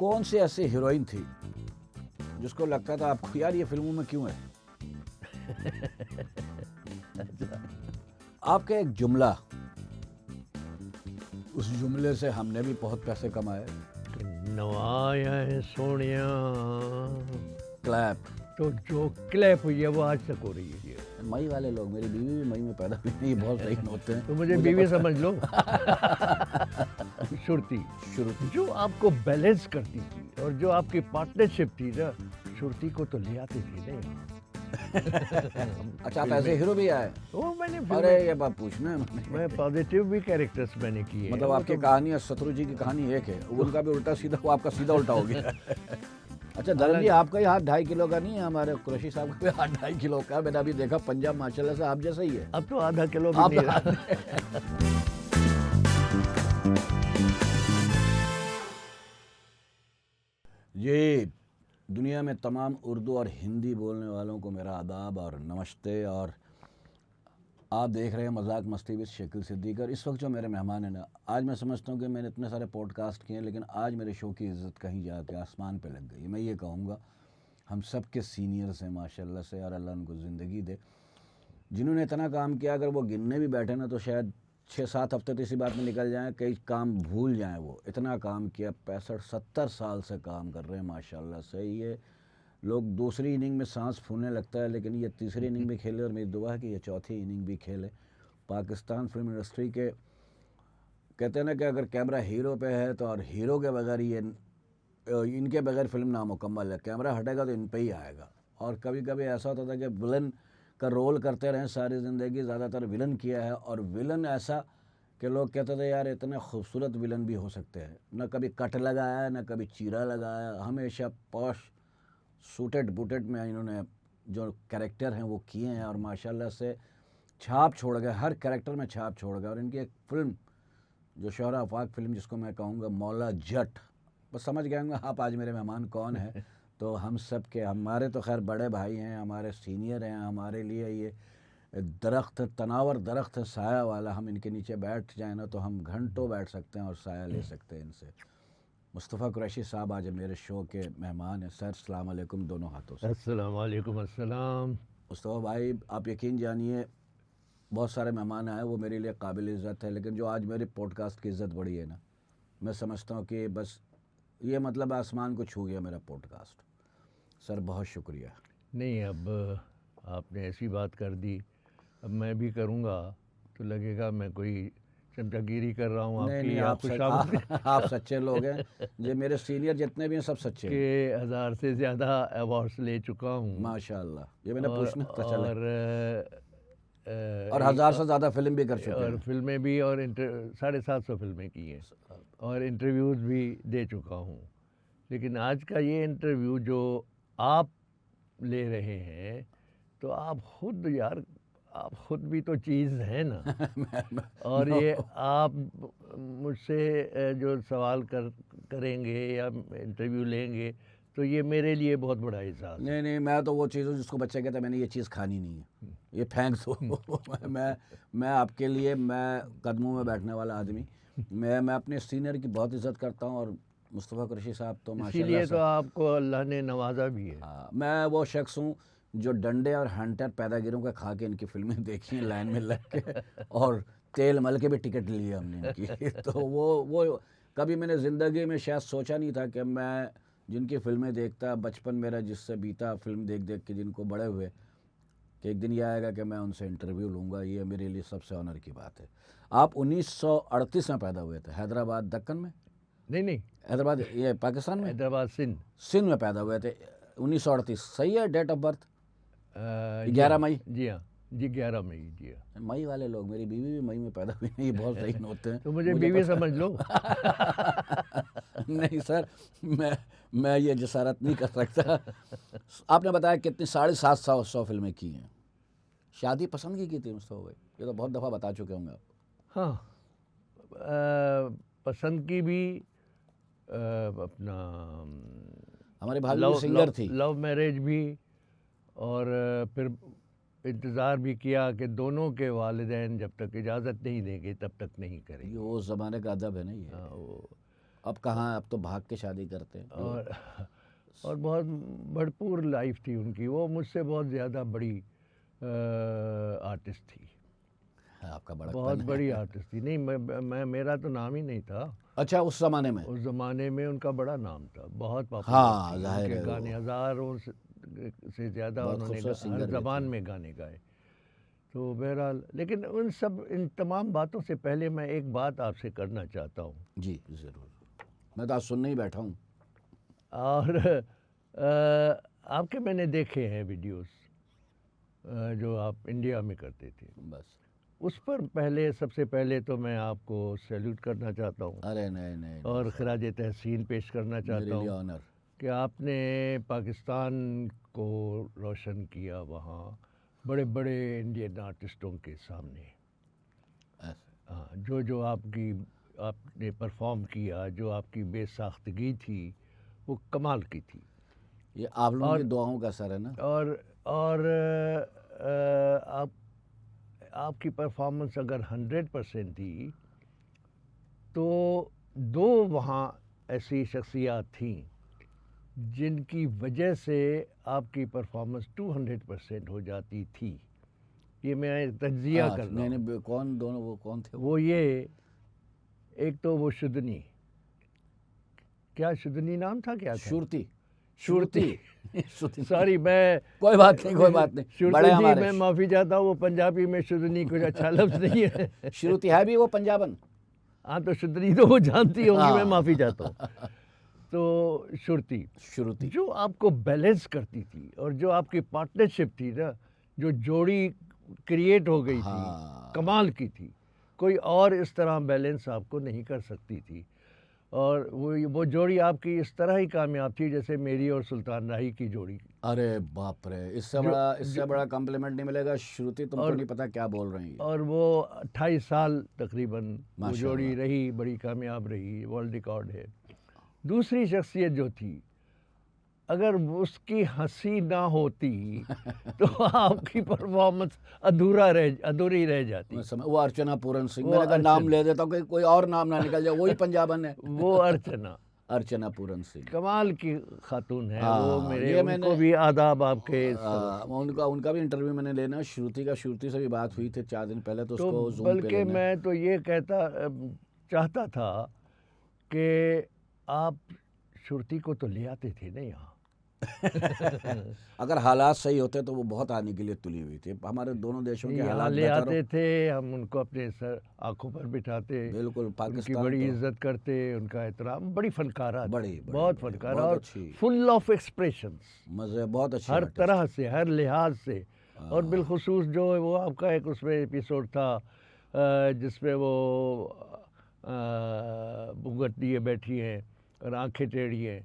کون سی ایسی ہیروئن تھی جس کو لگتا تھا آپ کو یار یہ فلموں میں کیوں ہے؟ آپ کا ایک جملہ، اس جملے سے ہم نے بھی بہت پیسے کمائے. نوایا ہے سونیا کلیپ. تو جو کلیپ ہوئی ہے وہ آج تک ہو رہی ہے. مئی والے لوگ، میری بیوی بھی مئی میں پیدا ہوئی ہے، یہ بہت صحیح ہوتے ہیں. تو مجھے بیوی سمجھ لو. شرتی جو آپ کو بیلنس کرتی تھی اور جو آپ کی پارٹنرشپ تھی نا، شرتی کو تو لے آتے تھے نا. اچھا، آپ ایسے ہیرو بھی آئے؟ وہ میں نے ارے یہ بات پوچھنا ہے میں پازیٹیو بھی کیریکٹرز میں نے کیے. مطلب آپ کی کہانی اور شترو جی کی کہانی ایک ہے، ان کا بھی الٹا سیدھا، وہ آپ کا سیدھا الٹا ہو گیا. اچھا درن جی، آپ کا یہ ہاتھ 2.5 کلو کا نہیں ہے، ہمارے قریشی صاحب کا بھی ہاتھ 2.5 کلو کا. میں نے ابھی دیکھا پنجاب ماشاء اللہ سے آپ جیسا ہی ہے. اب تو آدھا کلو بھی نہیں رہا. جی، دنیا میں تمام اردو اور ہندی بولنے والوں کو میرا آداب اور نمستے. اور آپ دیکھ رہے ہیں مذاق مستی وذ شکیل صدیقی. اور اس وقت جو میرے مہمان ہیں نا، آج میں سمجھتا ہوں کہ میں نے اتنے سارے پوڈ کاسٹ کیے ہیں، لیکن آج میرے شو کی عزت کہیں جا کے آسمان پہ لگ گئی. میں یہ کہوں گا ہم سب کے سینئرز ہیں ماشاء اللہ سے، اور اللہ ان کو زندگی دے. جنہوں نے اتنا کام کیا، اگر وہ گننے بھی بیٹھے نا تو شاید 6-7 ہفتے تو اسی بات میں نکل جائیں، کئی کام بھول جائیں. وہ اتنا کام کیا، 65-70 سال سے کام کر رہے ہیں ماشاء اللہ سے. یہ لوگ دوسری اننگ میں سانس پھولنے لگتا ہے، لیکن یہ تیسری اننگ بھی کھیلے، اور میری دعا ہے کہ یہ چوتھی اننگ بھی کھیلے. پاکستان فلم انڈسٹری کے کہتے ہیں نا کہ اگر کیمرہ ہیرو پہ ہے تو، اور ہیرو کے بغیر یہ ان کے بغیر فلم نامکمل ہے. کیمرہ ہٹے گا تو ان پہ ہی آئے گا. اور کبھی کبھی ایسا ہوتا تھا کہ ولن کا رول کرتے رہیں ساری زندگی، زیادہ تر ولن کیا ہے. اور ولن ایسا کہ لوگ کہتے تھے یار اتنے خوبصورت ولن بھی ہو سکتے ہیں. نہ کبھی کٹ لگایا ہے، نہ کبھی چیرا لگایا. ہمیشہ پوش سوٹڈ بوٹڈ میں انہوں نے جو کریکٹر ہیں وہ کیے ہیں، اور ماشاءاللہ سے چھاپ چھوڑ گئے، ہر کریکٹر میں چھاپ چھوڑ گئے. اور ان کی ایک فلم جو شہرہ آفاق فلم، جس کو میں کہوں گا مولا جٹ، بس سمجھ گئے ہوں گے آپ آج میرے مہمان کون ہیں. تو ہم سب کے، ہمارے تو خیر بڑے بھائی ہیں، ہمارے سینئر ہیں. ہمارے لیے یہ درخت، تناور درخت ہے سایہ والا. ہم ان کے نیچے بیٹھ جائیں نا تو ہم گھنٹوں بیٹھ سکتے ہیں اور سایہ لے سکتے ہیں ان سے. مصطفیٰ قریشی صاحب آج میرے شو کے مہمان ہیں. سر السلام علیکم دونوں ہاتھوں سے. السلام علیکم. السلام. مصطفیٰ بھائی، آپ یقین جانیے بہت سارے مہمان آئے، وہ میرے لیے قابل عزت ہے، لیکن جو آج میرے پوڈ کاسٹ کی عزت بڑھی ہے نا، میں سمجھتا ہوں کہ بس یہ مطلب آسمان کو چھو گیا میرا پوڈ کاسٹ. سر بہت شکریہ. نہیں، اب آپ نے ایسی بات کر دی، اب میں بھی کروں گا تو لگے گا میں کوئی چمچہ گیری کر رہا ہوں آپ کی. آپ سچے لوگ ہیں. یہ میرے سینئر جتنے بھی ہیں سب سچے ہیں. کہ 1000 سے زیادہ ایوارڈس لے چکا ہوں ماشاء اللہ. یہ میں نے پوچھنا تھا. چلا اور 1000 سے زیادہ فلم بھی کر چکے ہیں. اور فلمیں بھی، اور 750 فلمیں کی ہیں، اور انٹرویوز بھی دے چکا ہوں. لیکن آج کا یہ انٹرویو جو آپ لے رہے ہیں، تو آپ خود بھی تو چیز ہے نا. اور یہ آپ مجھ سے جو سوال کریں گے یا انٹرویو لیں گے تو یہ میرے لیے بہت بڑا احساس. نہیں، میں تو وہ چیز ہوں جس کو بچے کہتے ہیں میں نے یہ چیز کھانی نہیں ہے، یہ پھینک دو. میں آپ کے لیے، میں قدموں میں بیٹھنے والا آدمی. میں اپنے سینئر کی بہت عزت کرتا ہوں. اور مصطفیٰ قریشی صاحب تو اسی لیے تو آپ کو اللہ نے نوازا بھی ہے. میں وہ شخص ہوں جو ڈنڈے اور ہنٹر پیدا گیروں کا کھا کے ان کی فلمیں دیکھی ہیں لائن میں لگ کے، اور تیل مل کے بھی ٹکٹ لیے ہم نے ان کی. تو وہ کبھی میں نے زندگی میں شاید سوچا نہیں تھا کہ میں جن کی فلمیں دیکھتا، بچپن میرا جس سے بیتا فلم دیکھ کے جن کو بڑے ہوئے، کہ ایک دن یہ آئے گا کہ میں ان سے انٹرویو لوں گا. یہ میرے لیے سب سے آنر کی بات ہے. آپ 1938 میں پیدا ہوئے تھے حیدرآباد دکن میں؟ نہیں، حیدرآباد یہ پاکستان میں، حیدرآباد سندھ میں پیدا ہوئے تھے 1938. صحیح ہے ڈیٹ آف برتھ؟ 11 مئی. جی ہاں، جی 11 مئی. جی ہاں. مئی والے لوگ، میری بیوی بھی مئی میں پیدا ہوئی ہیں، یہ بہت صحیح ہوتے ہیں. تو مجھے بیوی سمجھ لو. نہیں سر، میں یہ جسارت نہیں کر سکتا. آپ نے بتایا کتنی 750 فلمیں کی ہیں. شادی پسند کی تھی مصطفیٰ بھائی؟ یہ تو بہت دفعہ بتا چکے ہوں گے آپ. ہاں، پسند کی بھی. اپنا ہمارے بھابھی بھی سنگر تھی. لو میرج بھی، اور پھر انتظار بھی کیا کہ دونوں کے والدین جب تک اجازت نہیں دیں گے تب تک نہیں کریں گے. یہ وہ زمانے کا ادب ہے نا یہ. اب کہاں، اب تو بھاگ کے شادی کرتے ہیں. اور بہت بھرپور لائف تھی ان کی. وہ مجھ سے بہت زیادہ بڑی آرٹسٹ تھی, آپ کا بڑا بہت بڑی آرٹسٹ تھی. نہیں, میں میرا تو نام ہی نہیں تھا اچھا اس زمانے میں. اس زمانے میں. ان کا بڑا نام تھا, بہت ہاں پاپولر تھی. ظاہر ان کے ہے, گانے ہزاروں سے زیادہ بہت انہوں نے خوبصورت ہر سنگر بھی زبان تھے. میں گانے گائے. تو بہرحال, لیکن ان تمام باتوں سے پہلے میں ایک بات آپ سے کرنا چاہتا ہوں. جی ضرور, میں تو آج سننے ہی بیٹھا ہوں. اور آپ کے میں نے دیکھے ہیں ویڈیوز جو آپ انڈیا میں کرتے تھے. بس اس پر سب سے پہلے تو میں آپ کو سیلوٹ کرنا چاہتا ہوں ارے نہیں اور خراج تحسین پیش کرنا میرے چاہتا لیے ہوں آنر. کہ آپ نے پاکستان کو روشن کیا وہاں بڑے بڑے انڈین آرٹسٹوں کے سامنے. ہاں, جو آپ نے پرفارم کیا, جو آپ کی بے ساختگی تھی وہ کمال کی تھی. یہ آپ لوگوں کی دعاؤں کا اثر ہے نا. اور آپ کی پرفارمنس اگر 100% تھی تو دو وہاں ایسی شخصیات تھیں جن کی وجہ سے آپ کی پرفارمنس 200% ہو جاتی تھی. یہ میں تجزیہ کر رہا ہوں. نہیں, کون دونوں, وہ کون تھے؟ وہ یہ, ایک تو وہ شدنی, کیا شدنی نام تھا, کیا تھا؟ شورتی. سوری, میں کوئی بات نہیں. شورتی جی, میں معافی چاہتا ہوں. وہ پنجابی میں شدنی کچھ اچھا لفظ نہیں ہے. شروتی ہے بھی وہ پنجابن. ہاں, تو شدنی تو وہ جانتی ہوں گی, میں معافی چاہتا ہوں. تو شروتی جو آپ کو بیلنس کرتی تھی, اور جو آپ کی پارٹنرشپ تھی نا, جو جوڑی کریٹ ہو گئی تھی, کمال کی تھی. کوئی اور اس طرح بیلنس آپ کو نہیں کر سکتی تھی. اور وہ جوڑی آپ کی اس طرح ہی کامیاب تھی جیسے میری اور سلطان راہی کی جوڑی. ارے باپ رے, اس سے بڑا کمپلیمنٹ نہیں ملے گا. شروتی, تم کو نہیں پتا کیا بول رہی ہیں. اور وہ 28 سال تقریباً وہ جوڑی رہی, بڑی کامیاب رہی, ورلڈ ریکارڈ ہے. دوسری شخصیت جو تھی, اگر اس کی ہنسی نہ ہوتی تو آپ کی پرفارمنس ادھوری رہ جاتی. وہ ارچنا پورن سنگھ, میں نے کہا نام لے دیتا ہوں کہ کوئی اور نام نہ نکل جائے. وہی پنجابن ہے. وہ ارچنا پورن سنگھ کمال کی خاتون ہے. وہ ان کو بھی آداب آپ کے. ان کا بھی انٹرویو میں نے لینا. شروتی سے بھی بات ہوئی تھی 4 دن پہلے, تو اس کو زوم پہ بلکہ میں تو یہ چاہتا تھا کہ آپ شروتی کو تو لے آتے تھے نا یہاں. اگر حالات صحیح ہوتے تو وہ بہت آنے کے لیے تلی ہوئی تھی. ہمارے دونوں دیشوں کے حالات لے آتے تھے, ہم ان کو اپنے آنکھوں پر بٹھاتے, بالکل. ان کی بڑی عزت کرتے, ان کا احترام. بڑی فنکارہ, بہت فنکارہ, اور اچھی, فل آف ایکسپریشنز, مزے, بہت اچھی ہر طرح سے, ہر لحاظ سے. اور بالخصوص جو وہ آپ کا ایک اس میں ایپیسوڈ تھا جس میں وہ گھونگھٹ لیے بیٹھی ہیں اور آنکھیں ٹیڑھی ہیں.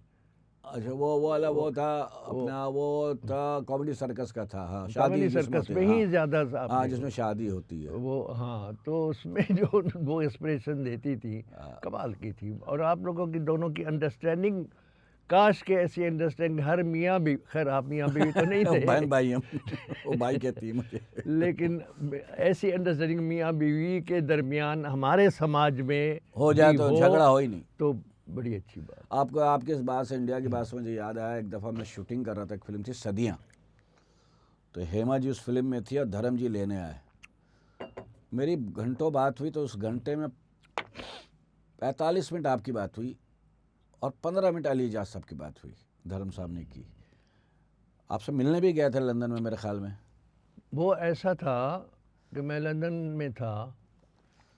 اچھا, وہ والا وہ تھا اپنا, وہ تھا کامیڈی سرکس کا تھا. ہاں, کامیڈی سرکس میں ہی زیادہ, ہاں, جس میں شادی ہوتی ہے وہ. ہاں, تو اس میں جو وہ ایکسپریشن دیتی تھی کمال کی تھی. اور آپ لوگوں کی دونوں کی انڈرسٹینڈنگ, کاش کہ ایسی انڈرسٹینڈنگ ہر میاں بھی, خیر آپ میاں بیوی تو نہیں تھے, بہن بھائی ہم, وہ بھائی کہتی ہے مجھے, لیکن ایسی انڈرسٹینڈنگ میاں بیوی کے درمیان ہمارے سماج میں ہو جائے تو جھگڑا ہو ہی نہیں, تو بڑی اچھی بات. آپ کے اس بات سے, انڈیا کی بات سے مجھے یاد آیا, ایک دفعہ میں شوٹنگ کر رہا تھا, ایک فلم تھی صدیاں, تو ہیما جی اس فلم میں تھی اور دھرم جی لینے آئے. میری گھنٹوں بات ہوئی, تو اس گھنٹے میں 45 منٹ آپ کی بات ہوئی اور 15 منٹ علی اعجاز صاحب کی بات ہوئی. دھرم صاحب نے کی. آپ سے ملنے بھی گئے تھے لندن میں میرے خیال میں. وہ ایسا تھا کہ میں لندن میں تھا,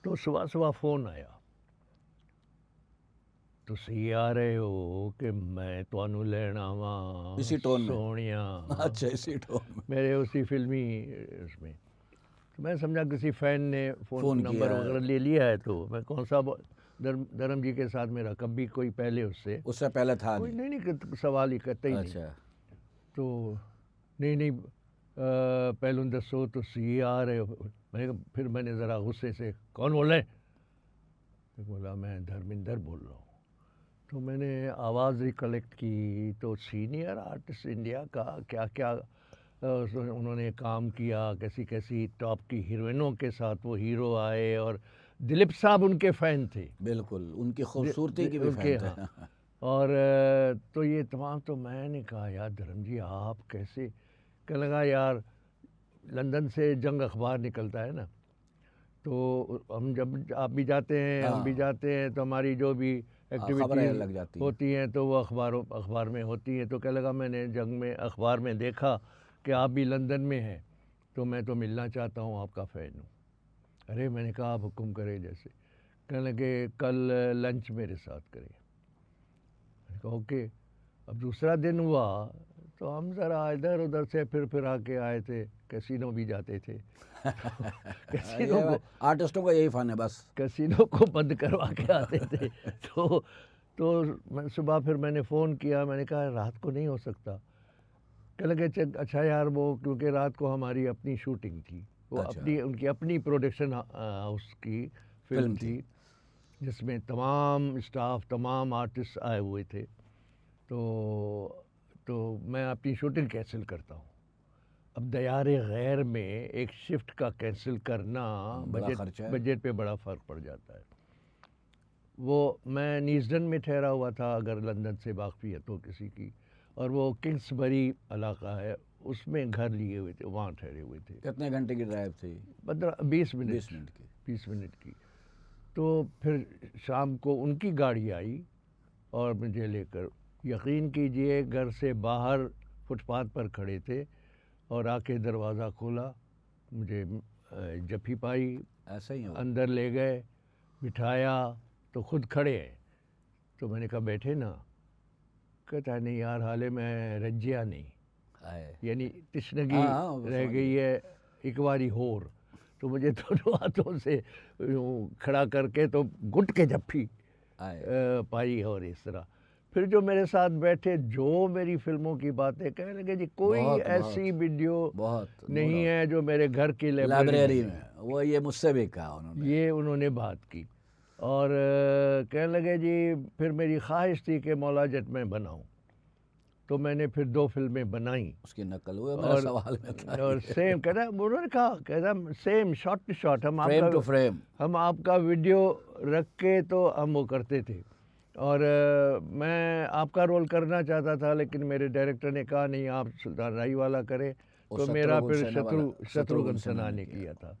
تو صبح فون آیا, تسی آ رہے ہو کہ میں تانوں لین آواں اسی ٹون میں. سونیاں. اچھا, اسی ٹون میں میرے اسی فلمی اس میں. تو میں سمجھا کسی فین نے فون نمبر وغیرہ لے لیا ہے. تو میں کون سا, دھرم جی کے ساتھ میرا کبھی کوئی پہلے اس سے پہلے تھا کوئی نہیں سوال ہی کرتا ہی نہیں. تو نہیں پہلوں دسو تسی آ رہے ہو. پھر میں نے ذرا غصے سے, کون بول رہے ہیں؟ بولا میں دھرمندر بول رہا ہوں. تو میں نے آواز ریکلیکٹ کی, تو سینئر آرٹسٹ انڈیا کا کیا انہوں نے کام کیا, کیسی ٹاپ کی ہیروئنوں کے ساتھ وہ ہیرو آئے, اور دلیپ صاحب ان کے فین تھے بالکل ان کی خوبصورتی کی بھی ان کے، فین تھے. ہاں. اور تو یہ تمام، تو میں نے کہا یار دھرم جی آپ کیسے، کہنے لگا یار لندن سے جنگ اخبار نکلتا ہے نا، تو ہم جب آپ بھی جاتے ہیں ہم بھی جاتے ہیں تو ہماری جو بھی خبریں ایکٹیویٹیز لگ جاتی ہیں. ہوتی ہیں تو وہ اخبار میں ہوتی ہیں. تو کہنے لگا میں نے جنگ میں اخبار میں دیکھا کہ آپ بھی لندن میں ہیں تو میں تو ملنا چاہتا ہوں، آپ کا فین ہوں. ارے میں نے کہا آپ حکم کریں جیسے. کہنے لگے کل لنچ میرے ساتھ کریں. میں نے کہا اوکے. اب دوسرا دن ہوا تو ہم ذرا ادھر ادھر سے پھر آ کے آئے تھے، کیسینو بھی جاتے تھے. کیسینو کو، آرٹسٹوں کا یہی فن ہے بس. کیسینو کو بند کروا کے آتے تھے. تو میں صبح پھر میں نے فون کیا، میں نے کہا رات کو نہیں ہو سکتا. کہنے لگے اچھا یار وہ کیونکہ رات کو ہماری اپنی شوٹنگ تھی، وہ اپنی ان کی اپنی پروڈکشن ہاؤس کی فلم تھی جس میں تمام اسٹاف تمام آرٹسٹ آئے ہوئے تھے. تو میں اپنی شوٹنگ کینسل کرتا ہوں. اب دیار غیر میں ایک شفٹ کا کینسل کرنا بجٹ پہ بڑا فرق پڑ جاتا ہے. وہ میں نیوزڈن میں ٹھہرا ہوا تھا اگر لندن سے واقفیت ہو کسی کی، اور وہ کنگس بری علاقہ ہے اس میں گھر لیے ہوئے تھے، وہاں ٹھہرے ہوئے تھے. کتنے گھنٹے کی ڈرائیو تھی؟ 20 منٹ کی. تو پھر شام کو ان کی گاڑی آئی اور مجھے لے کر، یقین کیجئے گھر سے باہر فٹ پاتھ پر کھڑے تھے اور آ کے دروازہ کھولا، مجھے جپھی پائی، ایسا ہی ہو اندر لے گئے، بٹھایا تو خود کھڑے ہیں. تو میں نے کہا بیٹھے نا. کہتا ہے نہیں یار حالے میں رجیا نہیں، یعنی تشنگی رہ گئی ہے ایک باری ہور. تو مجھے دونوں ہاتھوں سے کھڑا کر کے تو گھٹ کے جپھی پائی. اور اس طرح پھر جو میرے ساتھ بیٹھے جو میری فلموں کی باتیں کہنے لگے جی کوئی ایسی ویڈیو نہیں ہے جو میرے گھر کی لائبریری میں. وہ یہ مجھ سے بھی کہا انہوں نے، یہ انہوں نے بات کی. اور کہنے لگے جی پھر میری خواہش تھی کہ مولا جٹ میں بناؤں. تو میں نے پھر 2 فلمیں بنائیں. اس کی نقل ہوئے میرا سوال میں تھا. اور سیم کہنا انہوں نے کہا same shot to shot frame to frame ہم آپ کا ویڈیو رکھ کے تو ہم وہ کرتے تھے. اور میں آپ کا رول کرنا چاہتا تھا لیکن میرے ڈائریکٹر نے کہا نہیں آپ سلطان رائی والا کریں. تو میرا پھر شتروگھن سنہا نے کیا تھا.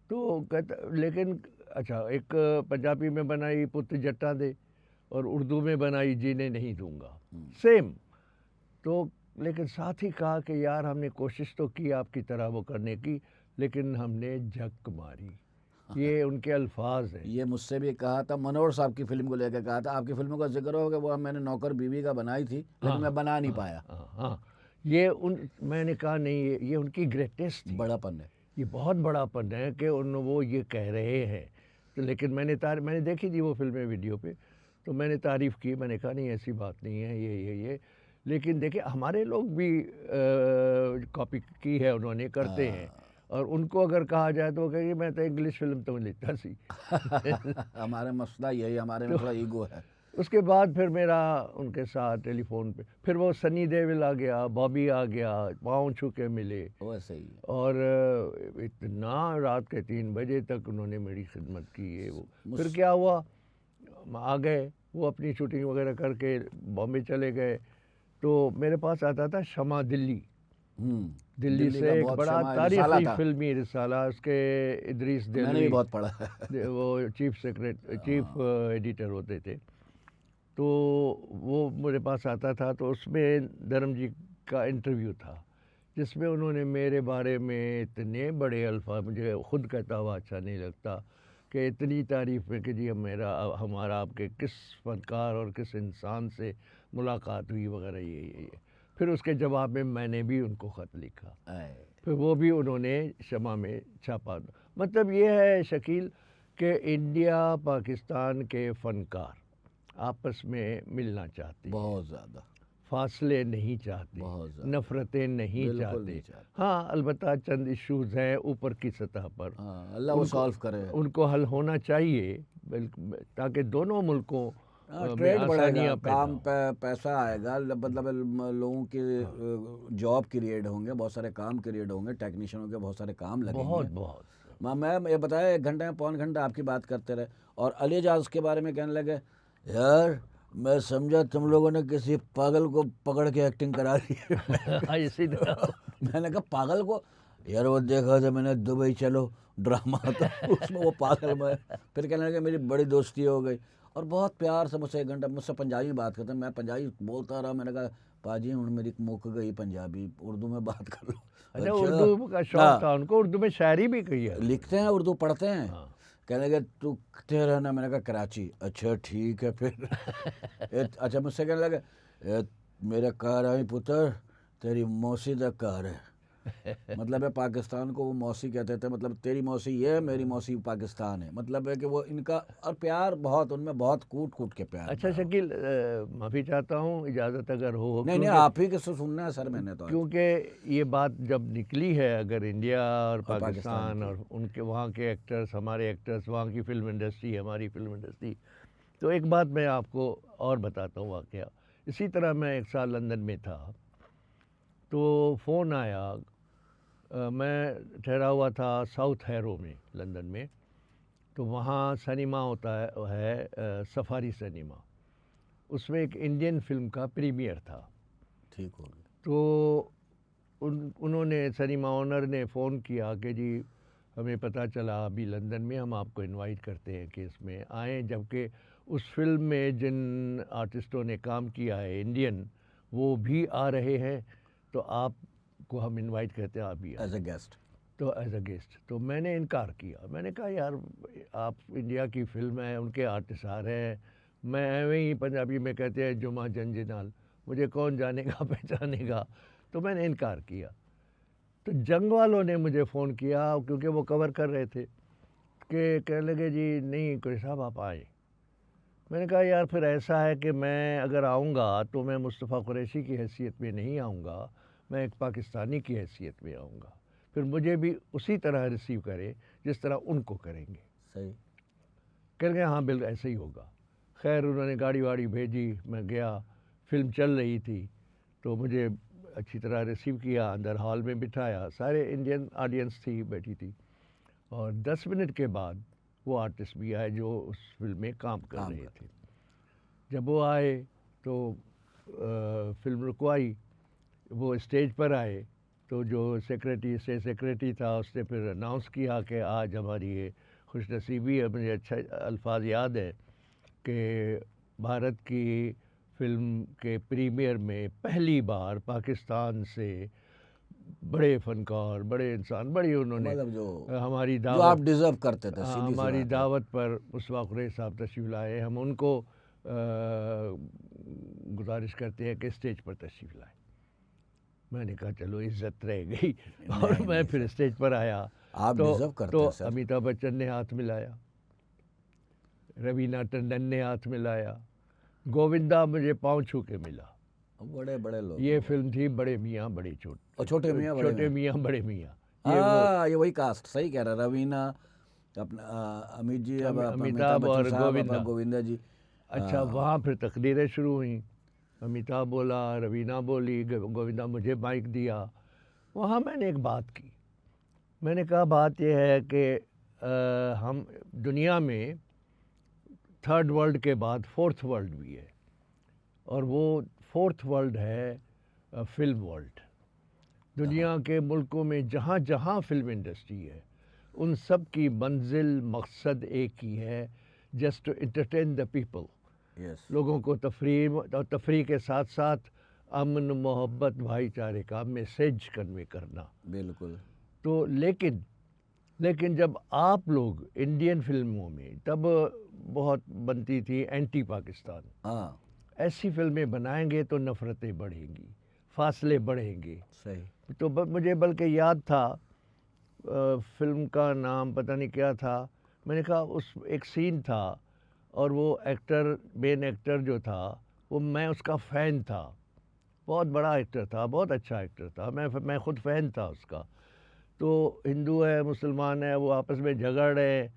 تو کہتا لیکن اچھا ایک پنجابی میں بنائی پت جٹاں دے اور اردو میں بنائی جینے نہیں دوں گا، سیم. تو لیکن ساتھ ہی کہا کہ یار ہم نے کوشش تو کی آپ کی طرح وہ کرنے کی لیکن ہم نے جھک ماری. یہ ان کے الفاظ ہیں. یہ مجھ سے بھی کہا تھا، منوہر صاحب کی فلم کو لے کے کہا تھا آپ کی فلموں کا ذکر ہو کہ وہ میں نے نوکر بیوی کا بنائی تھی لیکن میں بنا نہیں پایا. ہاں یہ میں نے کہا نہیں یہ ان کی گریٹنیس تھی، بڑا پن ہے، یہ بہت بڑا پن ہے کہ وہ یہ کہہ رہے ہیں. لیکن میں نے دیکھی تھی وہ فلمیں ویڈیو پہ تو میں نے تعریف کی، میں نے کہا نہیں ایسی بات نہیں ہے یہ. لیکن دیکھیں ہمارے لوگ بھی کاپی کی ہے انہوں نے، کرتے ہیں. اور ان کو اگر کہا جائے تو وہ کہیں گے میں تو انگلش فلم تو لیتا سی. ہمارا مسئلہ یہی، ہمارے میں تھوڑا ایگو ہے. اس کے بعد پھر میرا ان کے ساتھ ٹیلی فون پہ پھر وہ سنی دیول آ گیا، بابی آ گیا، پاؤں چھو کے ملے. ویسے ہی اور اتنا رات کے 3 بجے تک انہوں نے میری خدمت کی ہے. وہ پھر کیا ہوا، آ گئے وہ اپنی شوٹنگ وغیرہ کر کے بامبے چلے گئے. تو میرے پاس آتا تھا شمع دلی سے ایک بڑا تاریخی فلمی رسالہ، اس کے ادریس دلوی میں نے بھی بہت پڑھا، وہ چیف ایڈیٹر ہوتے تھے. تو وہ میرے پاس آتا تھا تو اس میں دھرم جی کا انٹرویو تھا جس میں انہوں نے میرے بارے میں اتنے بڑے الفاظ، مجھے خود کہتا ہوا اچھا نہیں لگتا کہ اتنی تعریف میں کہ جی ہمارا آپ کے کس فنکار اور کس انسان سے ملاقات ہوئی وغیرہ یہ. پھر اس کے جواب میں نے بھی ان کو خط لکھا، پھر وہ بھی انہوں نے شمع میں چھاپا. مطلب یہ ہے شکیل کہ انڈیا پاکستان کے فنکار آپس میں ملنا چاہتے ہیں، بہت زیادہ فاصلے نہیں چاہتے، نفرتیں نہیں چاہتے. ہاں البتہ چند ایشوز ہیں اوپر کی سطح پر، اللہ وہ سالو کرے، ان کو حل ہونا چاہیے تاکہ دونوں ملکوں ٹریڈ بڑھے گا، کام پیسہ آئے گا، مطلب لوگوں کی جاب کریٹ ہوں گے، بہت سارے کام کریٹ ہوں گے، ٹیکنیشینوں کے بہت سارے کام لگیں گے. بہت میں یہ بتایا 1 گھنٹے میں پون گھنٹہ آپ کی بات کرتے رہے، اور علی اعجاز کے بارے میں کہنے لگے یار میں سمجھا تم لوگوں نے کسی پاگل کو پکڑ کے ایکٹنگ کرا دی ہے۔ اسی طرح میں نے کہا پاگل کو؟ یار وہ دیکھا تھا میں نے دبئی چلو ڈرامہ تھا اس میں وہ پاگل میں، پھر کہنے لگے میری بڑی دوستی ہو گئی، اور بہت پیار سے مجھ سے 1 گھنٹہ مجھ سے پنجابی میں بات کرتے ہیں، میں پنجابی بولتا رہا، میں نے کہا پاجی ہوں میری مک گئی پنجابی، اردو میں بات کر لو۔ اچھا اردو کا شوق تھا ان کو، اردو میں شاعری بھی کی ہے؟ لکھتے ہیں اردو، پڑھتے ہیں۔ کہنے لگے تو کتے رہنا، میں نے کہا کراچی۔ اچھا ٹھیک ہے پھر اچھا مجھ سے کہنے لگے میرا کار آئی پتر تیری موسی دا کار ہے، مطلب ہے پاکستان کو وہ موسی کہتے تھے، مطلب تیری موسی یہ ہے میری موسی پاکستان ہے، مطلب ہے کہ وہ ان کا اور پیار بہت، ان میں بہت کوٹ کوٹ کے پیار۔ اچھا شکیل معافی چاہتا ہوں، اجازت اگر ہو؟ نہیں آپ ہی کس سے سننا ہے سر، میں نے تو کیونکہ یہ بات جب نکلی ہے اگر انڈیا اور پاکستان اور ان کے وہاں کے ایکٹرز، ہمارے ایکٹرز، وہاں کی فلم انڈسٹری، ہماری فلم انڈسٹری، تو ایک بات میں آپ کو اور بتاتا ہوں واقعہ۔ اسی طرح میں 1 سال لندن میں تھا تو فون آیا، میں ٹھہرا ہوا تھا ساؤتھ ہیرو میں لندن میں، تو وہاں سنیما ہوتا ہے سفاری سنیما، اس میں ایک انڈین فلم کا پریمیئر تھا۔ ٹھیک ہو گیا۔ تو انہوں نے سنیما اونر نے فون کیا کہ جی ہمیں پتہ چلا ابھی لندن میں ہم آپ کو انوائٹ کرتے ہیں کہ اس میں آئیں، جبکہ اس فلم میں جن آرٹسٹوں نے کام کیا ہے انڈین وہ بھی آ رہے ہیں، تو آپ کو ہم انوائٹ کرتے ہیں، آپ بھی ایز اے گیسٹ۔ تو ایز اے گیسٹ تو میں نے انکار کیا، میں نے کہا یار آپ انڈیا کی فلم ہے، ان کے آرٹسٹ آ رہے ہیں، میں ایویں ہی پنجابی میں کہتے ہیں جمعہ جنجنال، مجھے کون جانے گا پہچانے گا، تو میں نے انکار کیا۔ تو جنگ والوں نے مجھے فون کیا کیونکہ وہ کور کر رہے تھے، کہ کہنے لگے جی نہیں قریشی صاحب آپ آئیں۔ میں نے کہا یار پھر ایسا ہے کہ میں اگر آؤں گا تو میں مصطفیٰ قریشی کی حیثیت میں نہیں آؤں گا، میں ایک پاکستانی کی حیثیت میں آؤں گا، پھر مجھے بھی اسی طرح ریسیو کرے جس طرح ان کو کریں گے۔ صحیح کہہ گئے ہاں بالکل ایسے ہی ہوگا۔ خیر انہوں نے گاڑی واڑی بھیجی، میں گیا، فلم چل رہی تھی تو مجھے اچھی طرح ریسیو کیا، اندر ہال میں بٹھایا، سارے انڈین آڈینس تھی بیٹھی تھی، اور 10 منٹ کے بعد وہ آرٹسٹ بھی آئے جو اس فلم میں کام کر رہے تھے۔ جب وہ آئے تو فلم رکوائی، وہ اسٹیج پر آئے تو جو اسٹیج سیکریٹری تھا اس نے پھر اناؤنس کیا کہ آج ہماری یہ خوش نصیبی ہے، مجھے اچھا الفاظ یاد ہے کہ بھارت کی فلم کے پریمیئر میں پہلی بار پاکستان سے بڑے فنکار، بڑے انسان، بڑی انہوں نے ہماری جو آپ ڈیزرو کرتے تھے، ہماری دعوت پر مصطفیٰ قریشی صاحب تشریف لائے، ہم ان کو گزارش کرتے ہیں کہ اسٹیج پر تشریف لائیں۔ میں نے کہا چلو عزت رہ گئی، اور میں پھر اسٹیج پر آیا تو امیتابھ بچن نے ہاتھ ملایا، روینہ ٹنڈن نے ہاتھ ملایا، گووندا مجھے پاؤں چھو کے ملا۔ بڑے بڑے لوگ، یہ فلم تھی بڑے میاں بڑے چھوٹے، چھوٹے میاں بڑے میاں، یہ وہی کاسٹ، صحیح کہہ رہا ہے، روینہ اپنا امیت جی، امیتابھ اور گووندا جی۔ اچھا وہاں پھر تقریریں شروع ہوئیں، امیتابھ بولا، روینہ بولی، گووندا مجھے مائک دیا۔ وہاں میں نے ایک بات کی، میں نے کہا بات یہ ہے کہ ہم دنیا میں 3rd ورلڈ کے بعد 4th ورلڈ بھی ہے، اور وہ 4th ورلڈ ہے فلم ورلڈ۔ دنیا کے ملکوں میں جہاں جہاں فلم انڈسٹری ہے ان سب کی منزل مقصد ایک ہی ہے، just to entertain the people, لوگوں کو تفریح کے ساتھ ساتھ امن، محبت، بھائی چارے کا میسیج کنوے کرنا۔ بالکل۔ تو لیکن جب آپ لوگ انڈین فلموں میں تب بہت بنتی تھی اینٹی پاکستان، ایسی فلمیں بنائیں گے تو نفرتیں بڑھیں گی، فاصلے بڑھیں گے۔ صحیح۔ تو مجھے بلکہ یاد تھا فلم کا نام پتہ نہیں کیا تھا، میں نے کہا اس ایک سین تھا اور وہ ایکٹر، مین ایکٹر جو تھا وہ میں اس کا فین تھا، بہت بڑا ایکٹر تھا، بہت اچھا ایکٹر تھا، میں خود فین تھا اس کا۔ تو ہندو ہے مسلمان ہے، وہ آپس میں جھگڑ رہے،